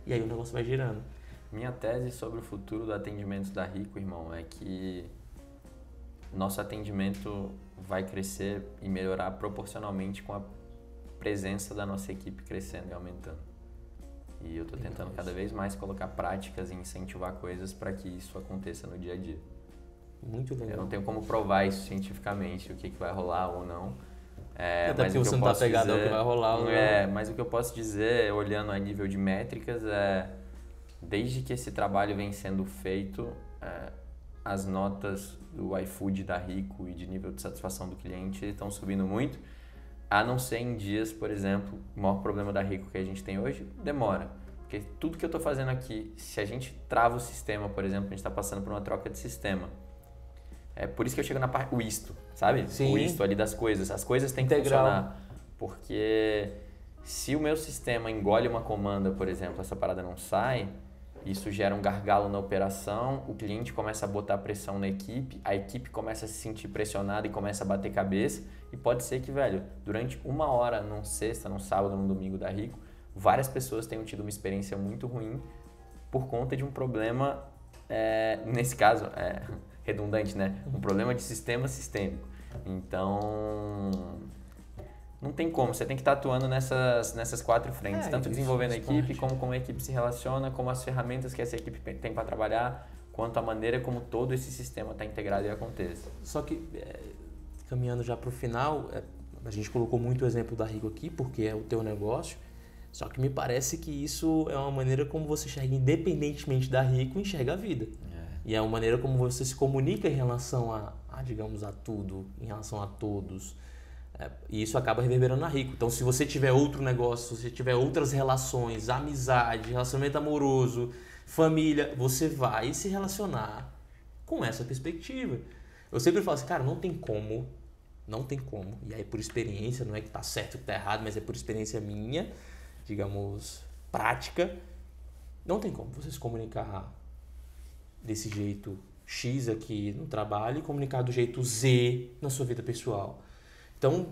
E aí o negócio vai girando. Minha tese sobre o futuro do atendimento da Rico, irmão, é que nosso atendimento vai crescer e melhorar proporcionalmente com a presença da nossa equipe crescendo e aumentando. E eu estou tentando cada vez mais colocar práticas e incentivar coisas para que isso aconteça no dia a dia. Muito legal. Eu não tenho como provar isso cientificamente, o que vai rolar ou não. Até porque você não está pegado ao que vai rolar ou não. Mas o que eu posso dizer, olhando a nível de métricas, desde que esse trabalho vem sendo feito, as notas do iFood da Rico e de nível de satisfação do cliente estão subindo muito. A não ser em dias, por exemplo, o maior problema da Rico que a gente tem hoje, demora. Porque tudo que eu estou fazendo aqui, se a gente trava o sistema, por exemplo, a gente está passando por uma troca de sistema. É por isso que eu chego na parte, o isto, sabe? Sim. O isto ali das coisas. As coisas têm que funcionar. Porque se o meu sistema engole uma comanda, por exemplo, essa parada não sai, isso gera um gargalo na operação, o cliente começa a botar pressão na equipe, a equipe começa a se sentir pressionada e começa a bater cabeça, e pode ser que, durante 1 hora, num sexta, num sábado, num domingo da Rico, várias pessoas tenham tido uma experiência muito ruim por conta de um problema, nesse caso, redundante, né? Um problema de sistema sistêmico. Então, não tem como, você tem que estar atuando nessas 4 frentes, tanto desenvolvendo a equipe, como a equipe se relaciona, como as ferramentas que essa equipe tem para trabalhar, quanto a maneira como todo esse sistema está integrado e acontece. Só que, caminhando já para o final, a gente colocou muito o exemplo da Rico aqui, porque é o teu negócio, só que me parece que isso é uma maneira como você enxerga, independentemente da Rico, enxerga a vida. E é uma maneira como você se comunica em relação digamos, a tudo, em relação a todos. E isso acaba reverberando na Rico. Então, se você tiver outro negócio, se você tiver outras relações, amizade, relacionamento amoroso, família, você vai se relacionar com essa perspectiva. Eu sempre falo assim, cara, não tem como, e aí por experiência, não é que tá certo ou que tá errado, mas é por experiência minha, digamos, prática, não tem como você se comunicar desse jeito X aqui no trabalho e comunicar do jeito Z na sua vida pessoal. Então,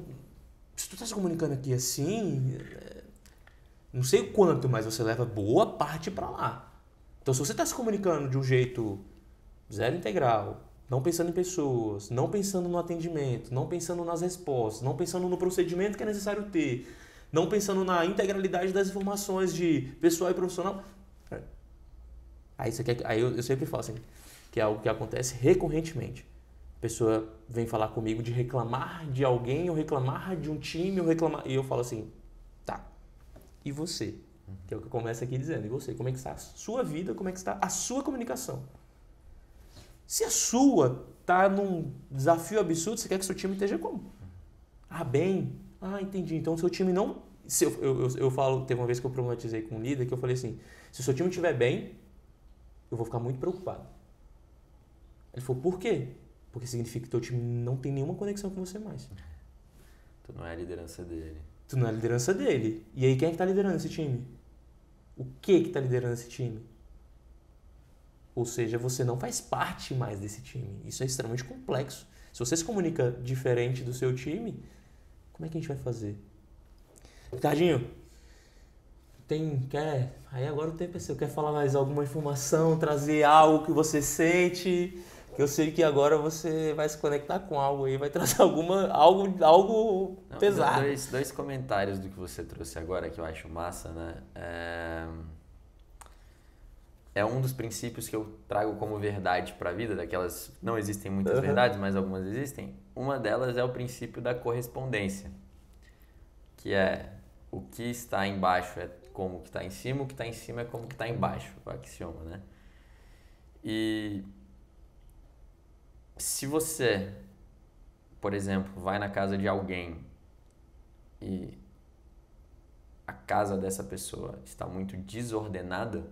se tu tá se comunicando aqui assim, não sei o quanto, mas você leva boa parte para lá. Então, se você tá se comunicando de um jeito zero integral, não pensando em pessoas, não pensando no atendimento, não pensando nas respostas, não pensando no procedimento que é necessário ter, não pensando na integralidade das informações de pessoal e profissional, aí eu sempre falo assim, que é algo que acontece recorrentemente. A pessoa vem falar comigo de reclamar de alguém, ou reclamar de um time, ou reclamar... E eu falo assim, tá, e você? Que é o que eu começo aqui dizendo. E você? Como é que está a sua vida? Como é que está a sua comunicação? Se a sua tá num desafio absurdo, você quer que seu time esteja como? Ah, bem. Ah, entendi. Então, seu time não... Se eu falo, teve uma vez que eu problematizei com um líder, que eu falei assim, se o seu time estiver bem, eu vou ficar muito preocupado. Ele falou, por quê? Porque significa que teu time não tem nenhuma conexão com você mais. Tu não é a liderança dele. Tu não é a liderança dele. E aí, quem é que tá liderando esse time? O que tá liderando esse time? Ou seja, você não faz parte mais desse time. Isso é extremamente complexo. Se você se comunica diferente do seu time, como é que a gente vai fazer? Ricardinho, aí agora o tempo é seu. Quer falar mais alguma informação, trazer algo que você sente? Que eu sei que agora você vai se conectar com algo aí, vai trazer algo Não, pesado. Dois comentários do que você trouxe agora que eu acho massa, né? É um dos princípios que eu trago como verdade para a vida, daquelas... Não existem muitas verdades, mas algumas existem. Uma delas é o princípio da correspondência, que é o que está embaixo é como o que está em cima, o que está em cima é como o que está embaixo, o axioma, né? E se você, por exemplo, vai na casa de alguém e a casa dessa pessoa está muito desordenada,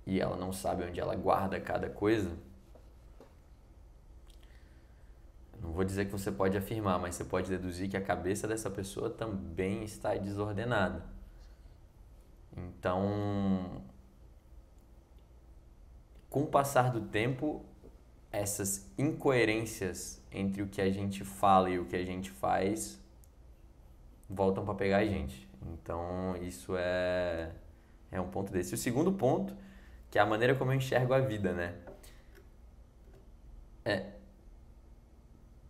e ela não sabe onde ela guarda cada coisa, não vou dizer que você pode afirmar, mas você pode deduzir que a cabeça dessa pessoa também está desordenada. Então, com o passar do tempo, essas incoerências entre o que a gente fala e o que a gente faz voltam para pegar a gente. Então, isso é um ponto desse. O segundo ponto, que é a maneira como eu enxergo a vida, né?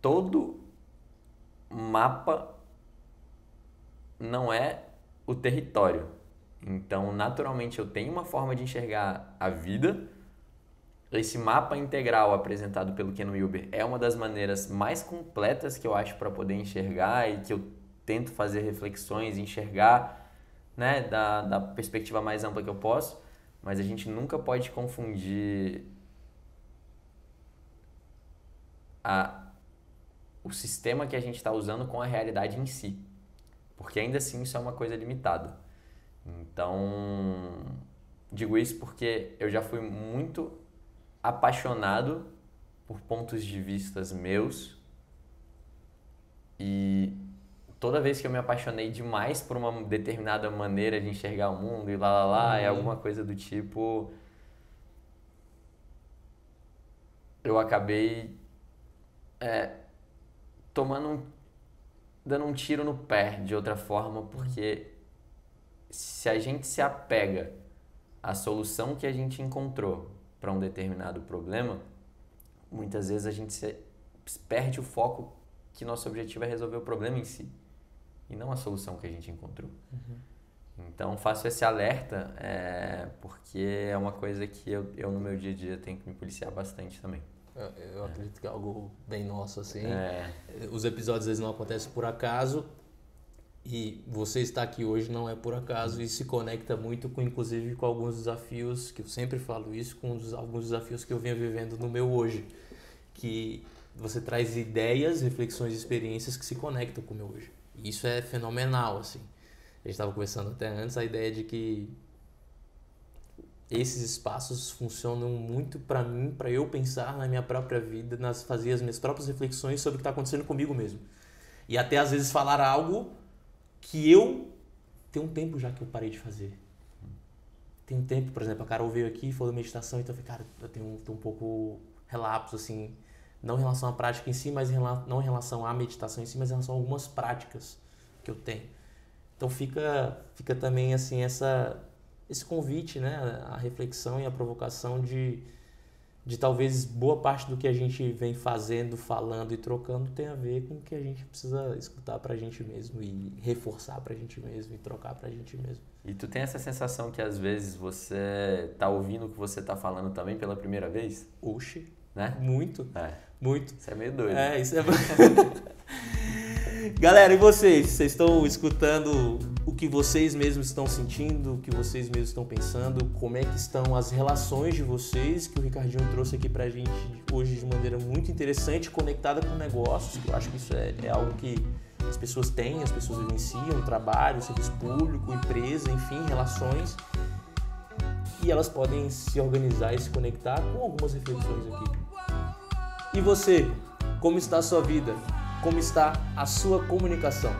Todo mapa não é o território. Então, naturalmente, eu tenho uma forma de enxergar a vida. Esse mapa integral apresentado pelo Ken Wilber é uma das maneiras mais completas que eu acho para poder enxergar e que eu tento fazer reflexões, enxergar, né, da perspectiva mais ampla que eu posso. Mas a gente nunca pode confundir o sistema que a gente está usando com a realidade em si. Porque ainda assim isso é uma coisa limitada. Então, digo isso porque eu já fui muito apaixonado por pontos de vistas meus e toda vez que eu me apaixonei demais por uma determinada maneira de enxergar o mundo e é alguma coisa do tipo, eu acabei dando um tiro no pé de outra forma, porque se a gente se apega à solução que a gente encontrou para um determinado problema, muitas vezes a gente perde o foco que nosso objetivo é resolver o problema em si e não a solução que a gente encontrou. Então faço esse alerta porque é uma coisa que eu no meu dia a dia tenho que me policiar bastante também. Eu acredito que é algo bem nosso, assim. Os episódios, às vezes, não acontecem por acaso. E você estar aqui hoje não é por acaso. E se conecta muito, inclusive, com alguns desafios, que eu sempre falo isso, com alguns desafios que eu venho vivendo no meu hoje. Que você traz ideias, reflexões e experiências que se conectam com o meu hoje. E isso é fenomenal, assim. A gente estava conversando até antes, a ideia de que esses espaços funcionam muito para mim, para eu pensar na minha própria vida, fazer as minhas próprias reflexões sobre o que está acontecendo comigo mesmo. E até às vezes falar algo que eu tenho um tempo já que eu parei de fazer. Tem um tempo, por exemplo, a Carol veio aqui e falou meditação, então eu falei, cara, eu tenho um pouco relapso, assim, não em relação à prática em si, mas não em relação à meditação em si, mas em relação a algumas práticas que eu tenho. Então fica também assim esse convite, né, a reflexão e a provocação de talvez boa parte do que a gente vem fazendo, falando e trocando tem a ver com o que a gente precisa escutar pra gente mesmo e reforçar pra gente mesmo e trocar pra gente mesmo. E tu tem essa sensação que às vezes você tá ouvindo o que você tá falando também pela primeira vez? Oxe, né? Muito. Muito. Isso é meio doido. Isso é... Galera, e vocês? Vocês estão escutando o que vocês mesmos estão sentindo, o que vocês mesmos estão pensando, como é que estão as relações de vocês, que o Ricardinho trouxe aqui pra gente hoje de maneira muito interessante, conectada com negócios, que eu acho que isso é algo que as pessoas têm, as pessoas vivenciam, trabalho, serviço público, empresa, enfim, relações. E elas podem se organizar e se conectar com algumas reflexões aqui. E você, como está a sua vida? Como está a sua comunicação?